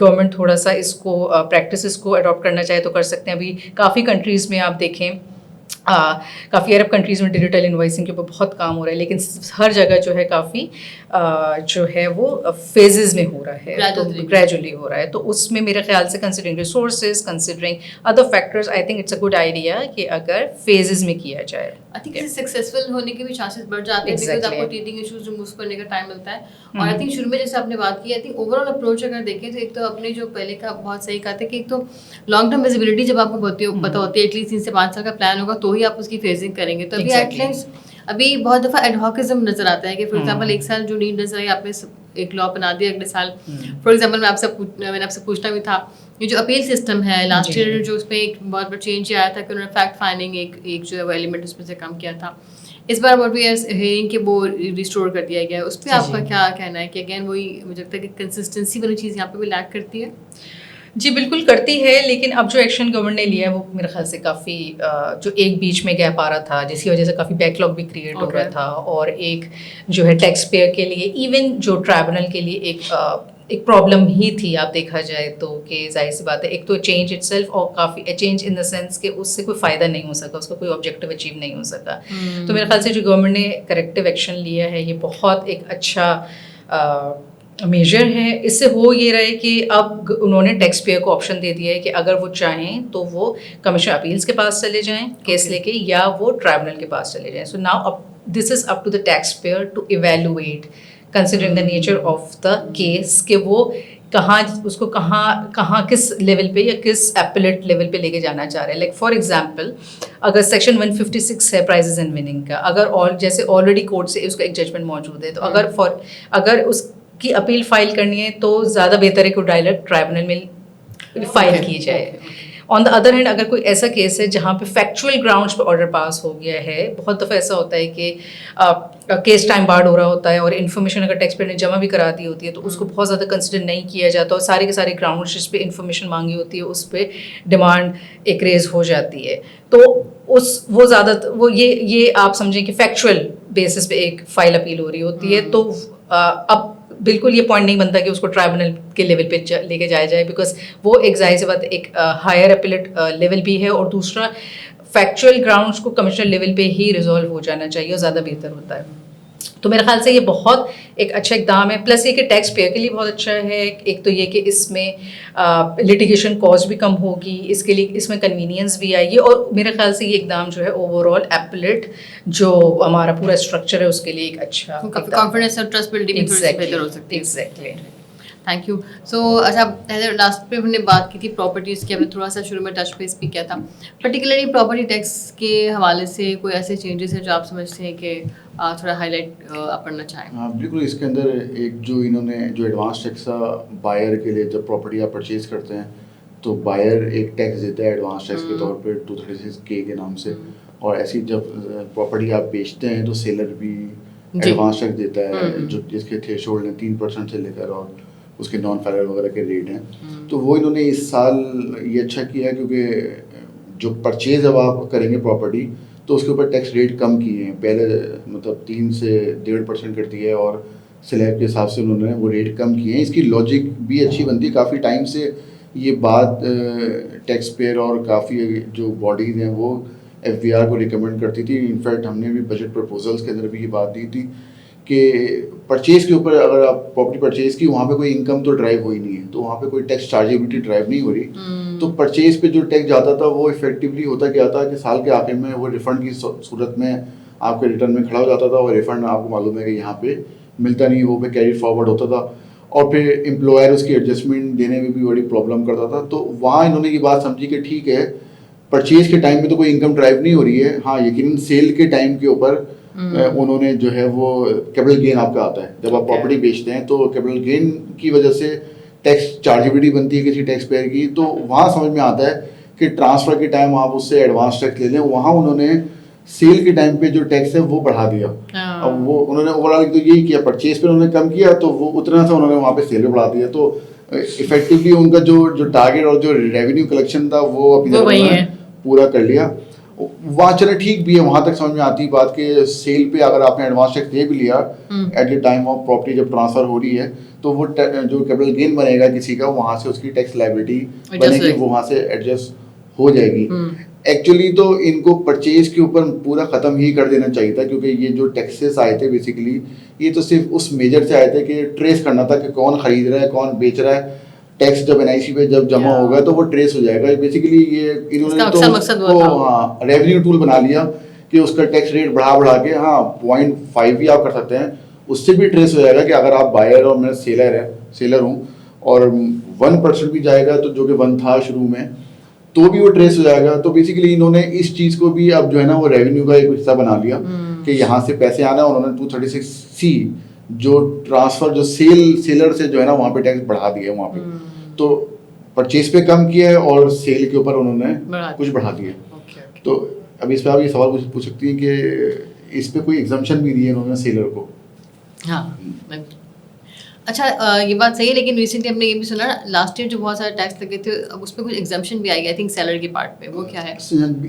گورنمنٹ تھوڑا سا اس کو پریکٹسز کو اڈاپٹ کرنا چاہے تو کر سکتے ہیں. ابھی کافی کنٹریز میں آپ دیکھیں کافی عرب کنٹریز میں ڈیجیٹل انوائسنگ کے اوپر بہت کام ہو رہا ہے, لیکن ہر جگہ جو ہے کافی جو ہے وہ فیزز میں ہو رہا ہے, گریجولی ہو رہا ہے. تو اس میں میرے خیال سے considering resources, considering other factors, I think it's a good idea کہ اگر فیزز میں کیا جائے. آئی تھنک اس سے سکسیزفل ہونے کے بھی چانسز بڑھ جاتے ہیں, بیکاز آپ کو ٹیتھنگ ایشوز ریموو کرنے کا ٹائم ملتا ہے. اور آئی تھنک شروع میں جیسے آپ نے بات کی, I think over all approach اگر دیکھیں تو ایک تو اپنے جو پہلے کا بہت صحیح کہا تھا کہ ایک تو لانگ ٹرم ویزیبلٹی جب آپ کو پتہ ہوتی ہے, ایٹ لیسٹ 3 سے 5 سال کا پلان ہوگا تو ہی آپ اس کی فیزنگ کریں گے. تو ابھی ایٹ لیسٹ ابھی بہت دفعہ ایڈہاکزم نظر آتا ہے کہ فار ایگزامپل ایک سال جو نیڈ نظر آئی, آپ نے ایک لا بنا دیا اگلے سال. فار ایگزامپل میں آپ سے پوچھنا بھی تھا, یہ جو اپیل سسٹم ہے لاسٹ ایئر جو اس پہ ایک بہت بڑا چینج آیا تھا کہ انہوں نے فیکٹ فائنڈنگ ایک جو ہے وہ ایلیمنٹ اس میں سے کم کیا تھا. اس بار واٹ وی آر ہیئرنگ کہ وہ ریسٹور کر دیا گیا ہے, اس پہ آپ کا کیا کہنا ہے؟ کہ اگین وہی مجھے لگتا ہے کہ کنسسٹنسی والی چیز یہاں پہ بھی لیک کرتی ہے. جی بالکل کرتی ہے, لیکن اب جو ایکشن گورنمنٹ نے لیا ہے وہ میرے خیال سے کافی جو ایک بیچ میں گیپ آ رہا تھا جس کی وجہ سے کافی بیک لاگ بھی کریٹ ہو رہا تھا, اور ایک جو ہے ٹیکس پیئر کے لیے ایون جو ٹرائبونل کے لیے ایک پرابلم ہی تھی آپ دیکھا جائے تو, کہ ظاہر سی بات ہے ایک تو چینج اٹ سیلف, اور کافی چینج ان دا سینس کہ اس سے کوئی فائدہ نہیں ہو سکا, اس کا کوئی آبجیکٹیو اچیو نہیں ہو سکا. تو میرے خیال سے جو گورنمنٹ نے کریکٹیو ایکشن لیا ہے یہ بہت ایک اچھا میجر ہے. اس سے ہو یہ رہے کہ اب انہوں نے ٹیکس پیئر کو آپشن دے دیا ہے کہ اگر وہ چاہیں تو وہ کمیشن اپیلس کے پاس چلے جائیں کیس لے کے, یا وہ ٹرائبونل کے پاس چلے جائیں. So now this is up to the taxpayer to evaluate considering the nature of the case کہ وہ اس کو کہاں کس لیول پہ یا کس ایپلیٹ لیول پہ لے کے جانا چاہ رہے ہیں. لائک فار ایگزامپل اگر سیکشن 156 ہے پرائزز اینڈ وننگ کا, اگر جیسے آلریڈی کورٹ سے اس کا ایک ججمنٹ موجود ہے, تو اگر اس کی اپیل فائل کرنی ہے تو زیادہ بہتر ہے کہ ڈائریکٹ ٹرائبونل میں فائل کی جائے. آن دا ادر ہینڈ اگر کوئی ایسا کیس ہے جہاں پہ فیکچوئل گراؤنڈس پہ آرڈر پاس ہو گیا ہے, بہت دفعہ ایسا ہوتا ہے کہ کیس ٹائم بارڈ ہو رہا ہوتا ہے اور انفارمیشن اگر ٹیکس پیئر نے جمع بھی کرا دی ہوتی ہے تو اس کو بہت زیادہ کنسیڈر نہیں کیا جاتا, اور سارے کے سارے گراؤنڈس جس پہ انفارمیشن مانگی ہوتی ہے اس پہ ڈیمانڈ ایک ریز ہو جاتی ہے. تو وہ یہ آپ سمجھیں کہ فیکچوئل بیسس پہ ایک فائل اپیل ہو رہی ہوتی ہے. تو اب بالکل یہ پوائنٹ نہیں بنتا کہ اس کو ٹرائبونل کے لیول پہ لے کے جایا جائے, بیکاز وہ ایک ظاہر سی بات ایک ہائر اپیلیٹ لیول بھی ہے, اور دوسرا فیکچوئل گراؤنڈس کو کمشنر لیول پہ ہی ریزالو ہو جانا چاہیے اور زیادہ بہتر ہوتا ہے. تو میرے خیال سے یہ بہت ایک اچھا اقدام ہے, پلس یہ کہ ٹیکس پیئر کے لیے بہت اچھا ہے. ایک تو یہ کہ اس میں لیٹیگیشن کاسٹ بھی کم ہوگی, اس کے لیے اس میں کنوینئنس بھی آئے گی, اور میرے خیال سے یہ اقدام جو ہے اوور آل ایپلیٹ جو ہمارا پورا اسٹرکچر ہے اس کے لیے ایک اچھا کانفیڈنس اور ٹرسٹ بلڈنگ بھی تھوڑی سی بہتر ہو سکتی ہے. ایگزیکٹلی. Thank you. سو اچھا لاسٹ پہ ہم نے بات کی تھی پراپرٹیز کی, ہم نے تھوڑا سا شروع میں ٹچ بیس بھی کیا تھا. پرٹیکولرلی پراپرٹی ٹیکس کے حوالے سے کوئی ایسے چینجز ہیں جو آپ سمجھتے ہیں کہ تھوڑا ہائی لائٹ آپ کرنا چاہیں؟ ہاں بالکل, اس کے اندر ایک جو انہوں نے جو ایڈوانس ٹیکس بائر کے لیے جب پراپرٹی آپ پرچیز کرتے ہیں تو بائر ایک ٹیکس دیتا ہے ایڈوانس ٹیکس کے طور پہ 236K کے نام سے, اور ایسی جب پراپرٹی آپ بیچتے ہیں تو سیلر بھی ایڈوانس ٹیکس دیتا ہے جو جس کے تھریشولڈ ہیں 3% سے لے کر اور اس کے نان فائلر وغیرہ کے ریٹ ہیں. تو وہ انہوں نے اس سال یہ اچھا کیا ہے کیونکہ جو پرچیز جب آپ کریں گے پراپرٹی تو اس کے اوپر ٹیکس ریٹ کم کیے ہیں. پہلے مطلب 3 سے 1.5% کر دیا ہے, اور سلیب کے حساب سے انہوں نے وہ ریٹ کم کیے ہیں. اس کی لاجک بھی اچھی بنتی ہے. کافی ٹائم سے یہ بات ٹیکس پیئر اور کافی جو باڈیز ہیں وہ FBR کو ریکمینڈ کرتی تھی. انفیکٹ ہم نے بھی بجٹ پرپوزلس کے اندر بھی یہ بات دی تھی کہ پرچیز کے اوپر اگر آپ پراپرٹی پرچیز کی وہاں پہ کوئی انکم تو ڈرائیو ہوئی نہیں ہے, تو وہاں پہ کوئی ٹیکس چارجیبلٹی ڈرائیو نہیں ہو رہی. تو پرچیز پہ جو ٹیکس جاتا تھا وہ افیکٹولی ہوتا کیا تھا کہ سال کے آخر میں وہ ریفنڈ کی صورت میں آپ کے ریٹرن میں کھڑا ہو جاتا تھا, اور ریفنڈ آپ کو معلوم ہے کہ یہاں پہ ملتا نہیں, وہ پہ کیری فارورڈ ہوتا تھا, اور پھر امپلائر اس کی ایڈجسٹمنٹ دینے میں بھی بڑی پرابلم کرتا تھا. تو وہاں انہوں نے یہ بات سمجھی کہ ٹھیک ہے پرچیز کے ٹائم میں تو کوئی انکم ڈرائیو نہیں ہو رہی ہے, ہاں یقیناً سیل کے ٹائم کے اوپر انہوں نے جو ہے وہ کیپٹل گین آپ کا آتا ہے. جب آپ پراپرٹی بیچتے ہیں تو کیپٹل گین کی وجہ سے ٹیکس چارجیبلٹی بنتی ہے کسی ٹیکس پیئر کی. تو وہاں سمجھ میں آتا ہے کہ ٹرانسفر کے ٹائم آپ اس سے ایڈوانس ٹیکس لے لیں. وہاں انہوں نے سیل کے ٹائم پہ جو ٹیکس ہے وہ بڑھا دیا. اب وہ انہوں نے اوور آل تو یہی کیا, پرچیز پہ انہوں نے کم کیا تو وہ اتنا سا انہوں نے وہاں پہ سیل پہ بڑھا دیا. تو افیکٹولی ان کا جو ٹارگیٹ اور جو ریونیو کلیکشن تھا وہ اپنی پورا کر لیا. وہاں چلے ٹھیک بھی ہے, وہاں تک سمجھ میں آتی بات کہ سیل پہ اگر آپ نے ایڈوانس ٹیکس دے بھی لیا at the time of property جب ٹرانسفر ہو رہی ہے تو وہ جو کیپٹل گین بنے گا کسی کا وہاں سے اس کی ٹیکس لائبلٹی بنے گی, وہ وہاں سے ایڈجسٹ ہو جائے گی. ایکچولی تو ان کو پرچیز کے اوپر پورا ختم ہی کر دینا چاہیے تھا, کیونکہ یہ جو ٹیکسز آئے تھے بیسیکلی یہ تو صرف اس میجر سے آئے تھے کہ ٹریس کرنا تھا کہ کون خرید رہا ہے کون بیچ رہا ہے. ٹیکس جب NIC پہ جب جمع ہوگا تو وہ ٹریس ہو جائے گا. بیسیکلی یہ انہوں نے تو ہاں ریونیو ٹول بنا لیا کہ اس کا ٹیکس ریٹ بڑھا کے 0.5 بھی آپ کر سکتے ہیں, اس سے بھی ٹریس ہو جائے گا کہ اگر آپ بائر اور میں سیلر ہوں اور 1% بھی جائے گا تو جو کہ 1 تھا شروع میں تو بھی وہ ٹریس ہو جائے گا. تو بیسیکلی انہوں نے اس چیز کو بھی اب جو ہے نا وہ ریونیو کا ایک حصہ بنا لیا کہ یہاں سے پیسے آنا ہے. انہوں نے 236C جو ٹرانسفر جو سیلر سے جو ہے نا وہاں پہ ٹیکس بڑھا دیا ہے وہاں پہ, تو پرچیز پہ کم کیا ہے اور سیل کے اوپر انہوں نے کچھ بڑھا دیا. تو اب اس پہ آپ یہ سوال پوچھ سکتی ہیں کہ اس پہ کوئی ایگزمپشن بھی دی ہے انہوں نے سیلر کو. ہاں اچھا یہ بات صحیح ہے, لیکن ریسنٹلی ہم نے یہ بھی سنا لاسٹ ایئر جو بہت سارے ٹیکس لگے تھے اب اس پہ کچھ ایگزمپشن بھی آئی ہے آئی تھنک سیلر کے پارٹ پہ, وہ کیا ہے؟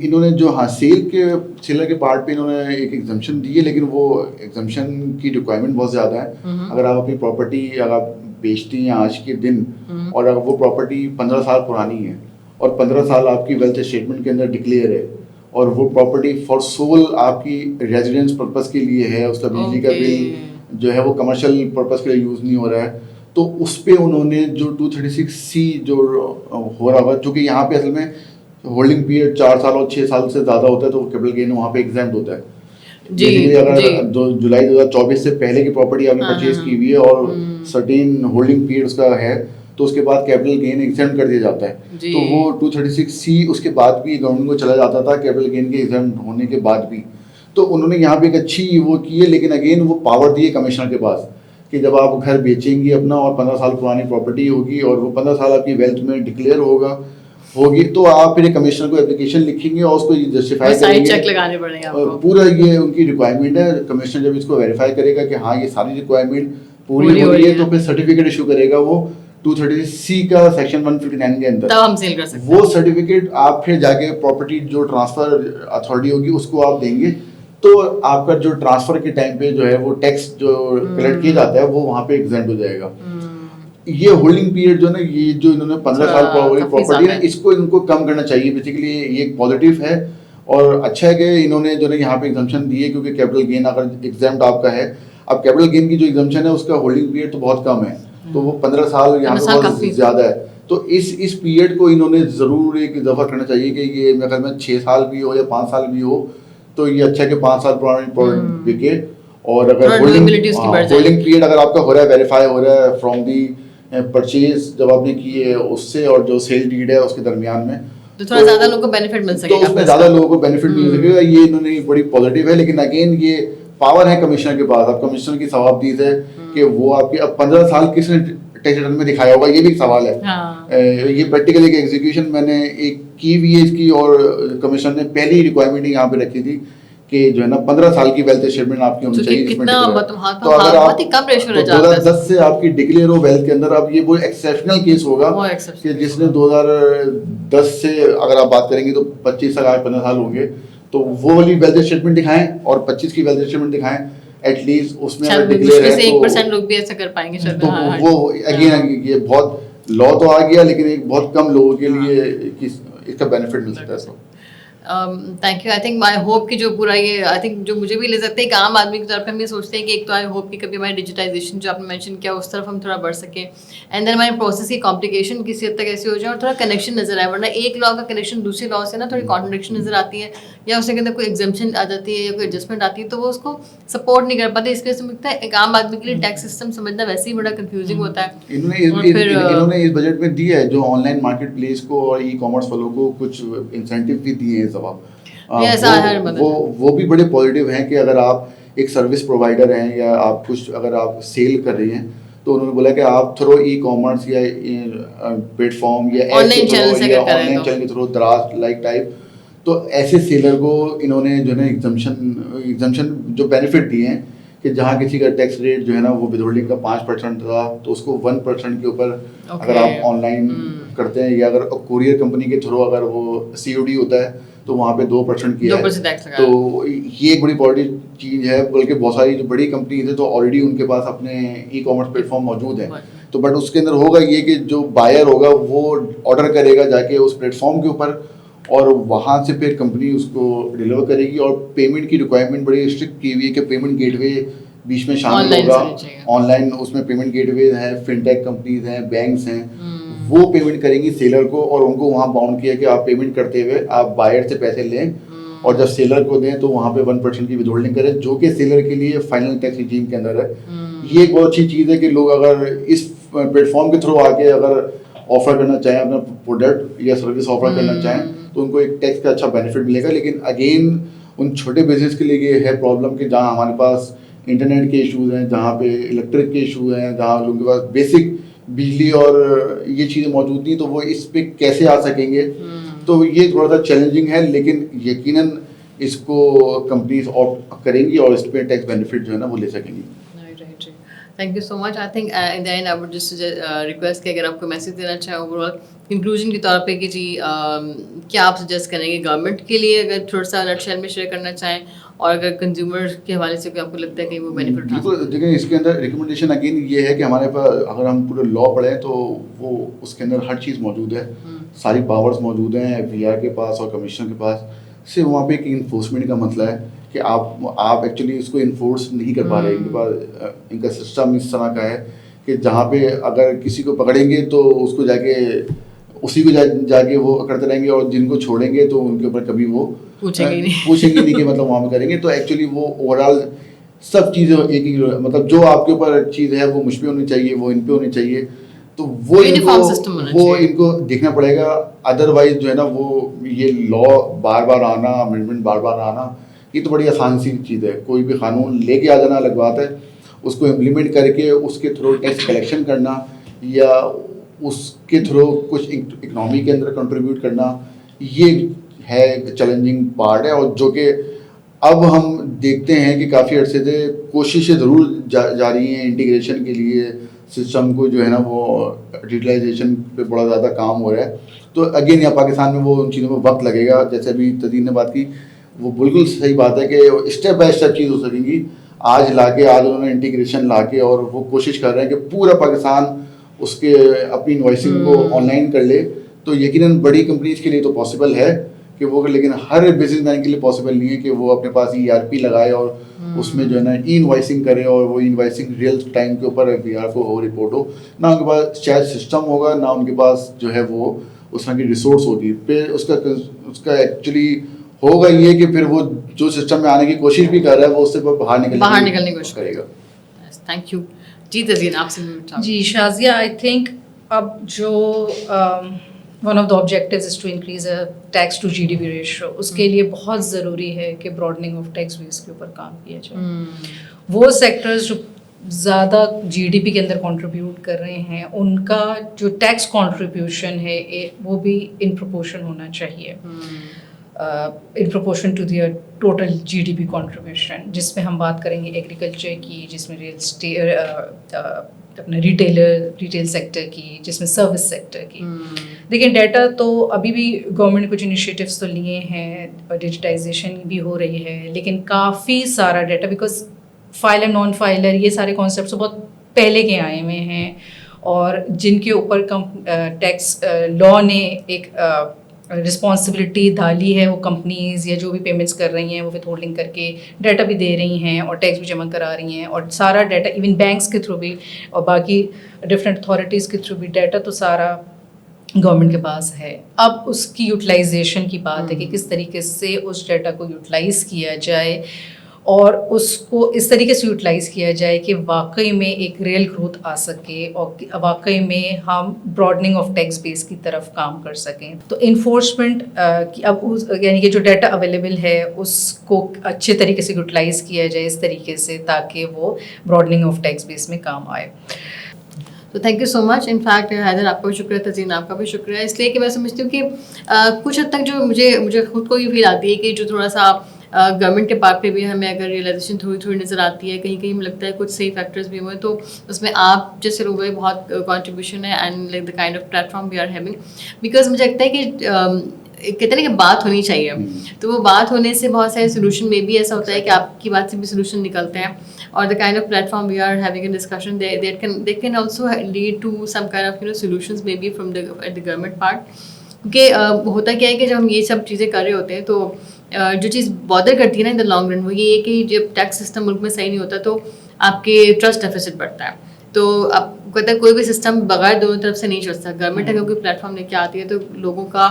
انہوں نے جو سیلر کے پارٹ پہ انہوں نے ایک ایگزمپشن دی ہے, لیکن وہ ایگزمپشن کی ریکوائرمنٹ بہت زیادہ ہے. اگر آپ اپنی پراپرٹی اگر آپ بیچتی ہیں آج کے دن اور اگر وہ پراپرٹی 15 سال پرانی ہے اور 15 سال آپ کی ویلتھ اسٹیٹمنٹ کے اندر ڈکلیئر ہے اور وہ پراپرٹی فار سول آپ کی ریزیڈنس پرپز کے لیے ہے, اس کا بجلی کا بل جو ہے وہ کمرشل پرپز کے لیے یوز نہیں ہو رہا ہے, تو اس پہ انہوں نے جو 236C جو ہو رہا ہوگا, چونکہ یہاں پہ اصل میں ہولڈنگ پیریڈ 4 سال اور 6 سال سے زیادہ ہوتا ہے تو کیپٹل گین وہاں پہ ایگزامپٹ ہوتا ہے. اگر جولائی 2024 سے پہلے کی پراپرٹی آپ نے پرچیز کی ہوئی ہے اور سرٹین ہولڈنگ پیریڈ اس کا ہے تو اس کے بعد کیپٹل گین ایگزامپٹ کر دیا جاتا ہے. تو وہ 236C اس کے بعد بھی گورنمنٹ کو چلا جاتا تھا کیپٹل گین کے ایگزامپٹ ہونے کے بعد بھی. تو انہوں نے یہاں پہ ایک اچھی وہ کی ہے, لیکن اگین وہ پاور دی ہے کمشنر کے پاس کہ جب آپ گھر بیچیں گی اپنا اور 15 سال پرانی پراپرٹی ہوگی اور وہ 15 سال آپ کی ویلتھ میں ڈکلیئر ہوگی تو آپ پھر کمشنر کو اپلیکیشن لکھیں گے اور اس کو جسٹیفائی کریں گے. پورا یہ ان کی ریکوائرمنٹ ہے. کمشنر جب اس کو ویریفائی کرے گا کہ ہاں یہ ساری ریکوائرمنٹ پوری ہو رہی ہے تو پھر سرٹیفکیٹ ایشو کرے گا وہ 236C کا سیکشن 159 کے اندر. تب ہم سیل کر سکتے ہیں. وہ سرٹیفکیٹ آپ پھر جا کے پراپرٹی جو ٹرانسفر اتھارٹی ہوگی اس کو آپ دیں گے تو آپ کا جو ٹرانسفر کے ٹائم پہ جو ہے وہ ٹیکس جو کلیکٹ کیا جاتا ہے وہ وہاں پہ ایگزامپٹ ہو جائے گا. یہ ہولڈنگ پیریڈ جو ہے نا یہ جو انہوں نے 15 سال پراپرٹی ہے اس کو ان کو کم کرنا چاہیے. بیسیکلی یہ ایک پازیٹیو ہے اور اچھا ہے کہ انہوں نے جو ہے یہاں پہ ایگزمپشن دی ہے, کیونکہ کیپٹل گین اگر ایگزامپٹ آپ کا ہے, اب کیپٹل گین کی جو ایگزمپشن ہے اس کا ہولڈنگ پیریڈ تو بہت کم ہے تو وہ 15 سال یہاں پہ بہت زیادہ ہے. تو اس پیریڈ کو انہوں نے ضرور ایک اضافہ کرنا چاہیے کہ یہ میرے خیال میں 6 سال بھی ہو یا 5 سال بھی ہو تو یہ اچھا ہے کہ 5 سال پرانی پروڈکٹ بکے. اور اگر ہولڈنگ پیریڈ اگر آپ کا ہو رہا ہے ویریفائی ہو رہا ہے فرام دی پرچیز جب آپ نے کی ہے اس سے اور جو سیل ڈیڈ ہے اس کے درمیان میں تو تھوڑا زیادہ لوگوں کو بینیفٹ مل سکے گا, تو اس میں زیادہ لوگوں کو بینیفٹ مل سکے گا. یہ انہوں نے بڑی پازیٹیو ہے. لیکن اگین یہ پاور ہے کمشنر کے پاس. اب کمشنر کی ثوابدید ہے کہ وہ آپ کے اب 15 سال کس نے ٹیکس ریٹرن میں دکھایا ہوگا, یہ بھی ایک سوال ہے. یہ پریکٹیکلی ایک ایگزیکیوشن میں نے ایک کی ہوئی ہے اس کی, اور کمشنر نے پہلی ریکوائرمنٹ یہاں پہ رکھی تھی کہ جو ہے نا 15 سال کی ویلتھ اسٹیٹمنٹ آپ کی ہونی چاہیے. تو اگر آپ 2010 سے آپ کی ڈکلیئر ہو ویلتھ کے اندر, اب یہ وہ ایکسیپشنل کیس ہوگا کہ جس نے 2010 سے اگر آپ بات کریں گے تو 25 سال آج 15 سال ہوں گے تو وہ والی ویلتھ اسٹیٹمنٹ دکھائیں اور 25 کی ویلتھ اسٹیٹمنٹ دکھائیں ایٹ لیسٹ اس میں اگر ڈکلیئر ہے تو 1% لوگ بھی ایسا کر پائیں گے. تو وہ اگین یہ بہت لا تو آ گیا لیکن ایک بہت کم لوگوں کے لیے اس کا بینیفٹ مل سکتا ہے. Thank you. I think my hope کی جو پورا یہ آئی تھنک جو مجھے بھی لے سکتے ہیں ایک عام آدمی کی طرف ہم یہ سوچتے ہیں کہ ایک تو آئی ہوپ کہ کبھی ہماری ڈیجیٹائزیشن جو آپ نے مینشن کیا اس طرف ہم تھوڑا بڑھ سکیں اینڈ دین ہمارے پروسیس کی کمپلیکیشن کسی حد تک ایسی ہو جائے اور تھوڑا کنیکشن نظر آئے. ورنہ ایک لا کا کنیکشن دوسری لا سے نا تھوڑی کانٹرڈکشن نظر آتی ہے یا اس کے اندر کوئی ایگزمپشن آ جاتی ہے یا کوئی ایڈجسٹمنٹ آتی ہے تو وہ اس کو سپورٹ نہیں کر پاتے. اس لیے سمجھتا ہے ایک عام آدمی کے لیے ٹیکس سسٹم سمجھنا ویسے ہی بڑا کنفیوزنگ ہوتا ہے. انہوں نے اس بجٹ میں دیا ہے جو آن لائن مارکیٹ پلیس کو اور ای کامرس والوں کو کچھ انسینٹیو بھی دیے ہیں ثواب. وہ بھی بڑے پازیٹیو ہیں کہ اگر آپ ایک سروس پرووائڈر ہیں یا آپ کچھ اگر آپ سیل کر رہی ہیں تو انہوں نے بولا کہ آپ تھرو ای کامرس یا پلیٹ فارم یا آن لائن چینل کے تھرو دراز لائک ٹائپ تو ایسے سیلر کو انہوں نے جو ہے نا ایگزمپشن جو بینیفٹ دیے ہیں کہ جہاں کسی کا ٹیکس ریٹ جو ہے نا وہ ود ہولڈنگ کا 5% تھا تو اس کو 1% کے اوپر اگر آپ آن لائن کرتے ہیں یا اگر کوریئر کمپنی کے تھرو اگر وہ COD ہوتا ہے تو وہاں پہ 2% کیا ہے. تو یہ ایک بڑی پازیٹیو چیز ہے. بلکہ بہت ساری جو بڑی کمپنیز ہیں تو آلریڈی ان کے پاس اپنے ای کامرس پلیٹ فارم موجود ہیں تو بٹ اس کے اندر ہوگا یہ کہ جو بائر ہوگا وہ آرڈر کرے گا جا کے اس پلیٹ فارم کے اوپر اور وہاں سے پھر کمپنی اس کو ڈلیور کرے گی. اور پیمنٹ کی ریکوائرمنٹ بڑی اسٹرکٹ کی ہوئی ہے کہ پیمنٹ گیٹ وے بیچ میں شامل ہوگا. آن لائن اس میں پیمنٹ گیٹ وے ہیں, فن ٹیک کمپنیز ہیں, بینکس ہیں, وہ پیمنٹ کریں گی سیلر کو, اور ان کو وہاں باؤنڈ کیا کہ آپ پیمنٹ کرتے ہوئے آپ بائر سے پیسے لیں اور جب سیلر کو دیں تو وہاں پہ 1% کی ود ہولڈنگ کریں, جو کہ سیلر کے لیے فائنل ٹیکس ریجیم کے اندر ہے. یہ ایک بہت اچھی چیز ہے کہ لوگ اگر اس پلیٹ فارم کے تھرو آ کے اگر آفر کرنا چاہیں اپنا پروڈکٹ یا سروس آفر کرنا چاہیں تو ان کو ایک ٹیکس کا اچھا بینیفٹ ملے گا. لیکن اگین ان چھوٹے بزنس کے لیے یہ ہے پرابلم کہ جہاں ہمارے پاس انٹرنیٹ کے ایشوز ہیں, جہاں پہ الیکٹرک کے ایشوز ہیں, جہاں لوگوں کے پاس بیسک بجلی اور یہ چیزیں موجود نہیں, تو وہ اس پہ کیسے آ سکیں گے. تو یہ تھوڑا سا چیلنجنگ ہے, لیکن یقیناً اس کو کمپنیز آپٹ کریں گی اور اس پہ ٹیکس بینیفٹ جو ہے نا وہ لے سکیں گی. Thank you so much. I think in the and I would just request کہ اگر آپ کو میسیج دینا چاہیں اوور آل کنکلوژن کے طور پہ کہ جی کیا آپ سجیسٹ کریں گے گورنمنٹ کے لیے, اگر تھوڑا سا نٹ شیل میں شیئر کرنا چاہیں, اور اگر کنزیومر کے حوالے سے آپ کو لگتا ہے کہ وہ بینیفٹ بالکل. دیکھیں اس کے اندر ریکمنڈیشن اگین یہ ہے کہ ہمارے پاس اگر ہم پورے لا پڑھیں تو وہ اس کے اندر ہر چیز موجود ہے, ساری پاورز موجود ہیں وی آر کے پاس اور کمشنر کے پاس. صرف وہاں پہ ایک انفورسمنٹ کا مسئلہ ہے کہ آپ ایکچولی اس کو انفورس نہیں کر پا رہے. ان کے پاس ان کا سسٹم اس طرح کا ہے کہ جہاں پہ اگر کسی کو پکڑیں گے تو اس کو جا کے اسی کو جا کے وہ کرتے رہیں گے, اور جن کو چھوڑیں گے تو ان کے اوپر کبھی وہ پوچھیں گے نہیں کہ مطلب وہاں پہ کریں گے. تو ایکچولی وہ اوور آل سب چیزیں ایک ہی, مطلب جو آپ کے اوپر چیز ہے وہ مجھ پہ ہونی چاہیے, وہ ان پہ ہونی چاہیے. تو وہ ان کو دیکھنا پڑے گا. ادروائز جو ہے نا وہ یہ لا بار بار آنا, امینڈمنٹ بار بار آنا, یہ تو بڑی آسان سی چیز ہے. کوئی بھی قانون لے کے آ جانا الگ بات ہے, اس کو امپلیمنٹ کر کے اس کے تھرو ٹیکس کلیکشن کرنا یا اس کے تھرو کچھ اکنامی کے اندر کنٹریبیوٹ کرنا, یہ ہے چیلنجنگ پارٹ ہے. اور جو کہ اب ہم دیکھتے ہیں کہ کافی عرصے سے کوششیں ضرور جاری ہیں انٹیگریشن کے لیے, سسٹم کو جو ہے نا وہ ڈیجیٹلائزیشن پہ بڑا زیادہ کام ہو رہا ہے. تو اگین یہاں پاکستان میں وہ ان چیزوں میں وقت لگے گا. جیسے ابھی تزین نے بات کی, وہ بالکل صحیح بات ہے کہ اسٹیپ بائی اسٹیپ چیز ہو سکیں گی. آج انہوں نے انٹیگریشن لا کے اور وہ کوشش کر رہے ہیں کہ پورا پاکستان اس کے اپنی انوائسنگ کو آن لائن کر لے. تو یقیناً بڑی کمپنیز کے لیے تو پاسبل ہے کہ وہ, لیکن ہر بزنس مین کے لیے پاسبل نہیں ہے کہ وہ اپنے پاس ERP لگائے اور اس میں جو ہے نا ای انوائسنگ کرے, اور وہ انوائسنگ ریئل ٹائم کے اوپر VR کو ہو رپورٹ ہو. نہ ان کے پاس شاید سسٹم ہوگا, نہ ان کے پاس جو ہے وہ اس طرح کی ریسورس ہوگی. پھر اس کا ایکچولی ہوگا یہ کہ پھر وہ جو سسٹم میں آنے کی کوشش بھی کر رہا ہے وہ اس سے باہر نکلنے کی کوشش کرے گا. Thank you. جی تزین آپ سے. جی شازیہ, آئی تھنک اب جو one of the objectives is to increase tax to GDP ratio, اس کے لیے بہت ضروری ہے کہ براڈننگ آف ٹیکس بیس کے اوپر کام کیا جائے. وہ سیکٹرز جو زیادہ GDP کے اندر کنٹریبیوٹ کر رہے ہیں ان کا جو ٹیکس کنٹریبیوشن ہے وہ بھی ان پروپورشن ہونا چاہیے, in proportion to their total GDP contribution, جس میں ہم بات کریں گے ایگریکلچر کی, جس میں ریئل اسٹیٹ اپنا ریٹیل سیکٹر کی, جس میں سروس سیکٹر کی. دیکھیں ڈیٹا تو ابھی بھی گورنمنٹ نے کچھ انیشیٹیوس تو لیے ہیں, ڈیجیٹائزیشن بھی ہو رہی ہے, لیکن کافی سارا data, because filer non filer یہ سارے کانسیپٹس بہت پہلے کے آئے ہوئے ہیں, اور جن کے اوپر ٹیکس لا نے ایک رسپانسبلٹی ڈالی ہے, وہ کمپنیز یا جو بھی پیمنٹس کر رہی ہیں وہ ود ہولڈنگ کر کے ڈیٹا بھی دے رہی ہیں اور ٹیکس بھی جمع کرا رہی ہیں, اور سارا ڈیٹا ایون بینکس کے تھرو بھی اور باقی ڈفرینٹ اتھارٹیز کے تھرو بھی ڈیٹا تو سارا گورنمنٹ کے پاس ہے. اب اس کی یوٹیلائزیشن کی بات ہے کہ کس طریقے سے اس ڈیٹا کو یوٹیلائز کیا جائے اور اس کو اس طریقے سے یوٹیلائز کیا جائے کہ واقعی میں ایک ریئل گروتھ آ سکے اور واقعی میں ہم براڈننگ آف ٹیکس بیس کی طرف کام کر سکیں. تو انفورسمنٹ کی اب یعنی کہ جو ڈیٹا اویلیبل ہے اس کو اچھے طریقے سے یوٹیلائز کیا جائے اس طریقے سے تاکہ وہ براڈننگ آف ٹیکس بیس میں کام آئے. تو thank you so much. In fact Haider آپ کا بھی شکریہ, تزین آپ کا بھی شکریہ, اس لیے کہ میں سمجھتی ہوں کہ کچھ حد تک جو مجھے خود کو یہ فیل آتی ہے کہ جو تھوڑا سا گورنمنٹ کے پارٹ پہ بھی ہمیں اگر ریئلائزیشن تھوڑی نظر آتی ہے, کہیں ہمیں لگتا ہے کچھ صحیح فیکٹرز بھی ہوئے, تو اس میں آپ جیسے لوگوں کا بہت کنٹریبیوشن ہے and like the kind of platform we are having, because مجھے لگتا ہے کہ کہتے ہیں کہ بات ہونی چاہیے, تو وہ بات ہونے سے بہت سارے سولوشن میں بھی ایسا ہوتا ہے کہ آپ کی بات سے بھی سولوشن نکلتے ہیں, اور the kind of platform we are having a discussion, they can also lead to some kind of solutions maybe from the government part. کیونکہ ہوتا کیا ہے کہ جب ہم یہ سب چیزیں کر رہے ہوتے ہیں تو جو چیز بادر کرتی ہے نا ان دا لانگ رن وہ یہ ہے کہ جب ٹیکس سسٹم ملک میں صحیح نہیں ہوتا تو آپ کے ٹرسٹ ڈیفیسٹ بڑھتا ہے. تو آپ کہتا ہے کوئی بھی سسٹم بغیر دونوں طرف سے نہیں چل سکتا. گورنمنٹ اگر کوئی پلیٹ فارم لے کے آتی ہے تو لوگوں کا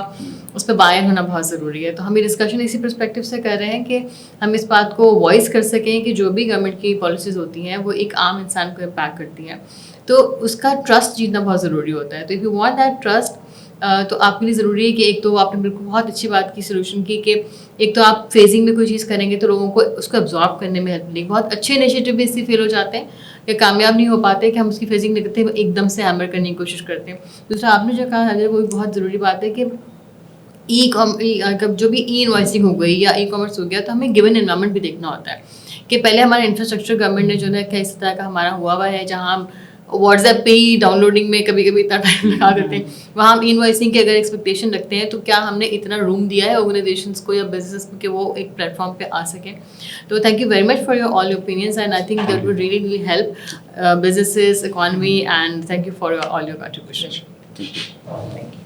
اس پہ بائن ہونا بہت ضروری ہے. تو ہم یہ ڈسکشن اسی پرسپیکٹو سے کر رہے ہیں کہ ہم اس بات کو وائس کر سکیں کہ جو بھی گورنمنٹ کی پالیسیز ہوتی ہیں وہ ایک عام انسان کو امپیکٹ کرتی ہیں, تو اس کا ٹرسٹ جیتنا بہت ضروری ہوتا ہے. تو if you want that trust تو آپ کے لیے ضروری ہے کہ ایک تو آپ نے بالکل بہت اچھی بات کی سولوشن کی کہ ایک تو آپ فیزنگ میں کوئی چیز کریں گے تو لوگوں کو اس کو ابزارب کرنے میں ہیلپ ملے گی. بہت اچھے انیشیٹو بھی اس سے فیل ہو جاتے ہیں کہ کامیاب نہیں ہو پاتے کہ ہم اس کی فیزنگ نہیں کرتے, ایک دم سے ہیمر کرنے کی کوشش کرتے ہیں. دوسرا آپ نے جو کہا حضرت وہ بہت ضروری بات ہے کہ جو بھی ای انوائسنگ ہو گئی یا ای کامرس ہو گیا تو ہمیں گیون انوائرمنٹ بھی دیکھنا ہوتا ہے کہ پہلے ہمارا انفراسٹرکچر گورنمنٹ نے جو ہے کہ اس طرح کا ہمارا ہوا ہے جہاں ہم واٹس ایپ پہ ہی ڈاؤن لوڈنگ میں کبھی کبھی اتنا ٹائم لگا دیتے ہیں, وہاں ہم ای انوائسنگ کی اگر ایکسپیکٹیشن رکھتے ہیں تو کیا ہم نے اتنا روم دیا ہے آرگنائزیشنس کو یا بزنس کو کہ وہ ایک پلیٹ فارم پہ آ سکیں. تو thank you very much for your all your opinions and I think that would really help businesses, economy, and thank you for your all your contribution. Thank you.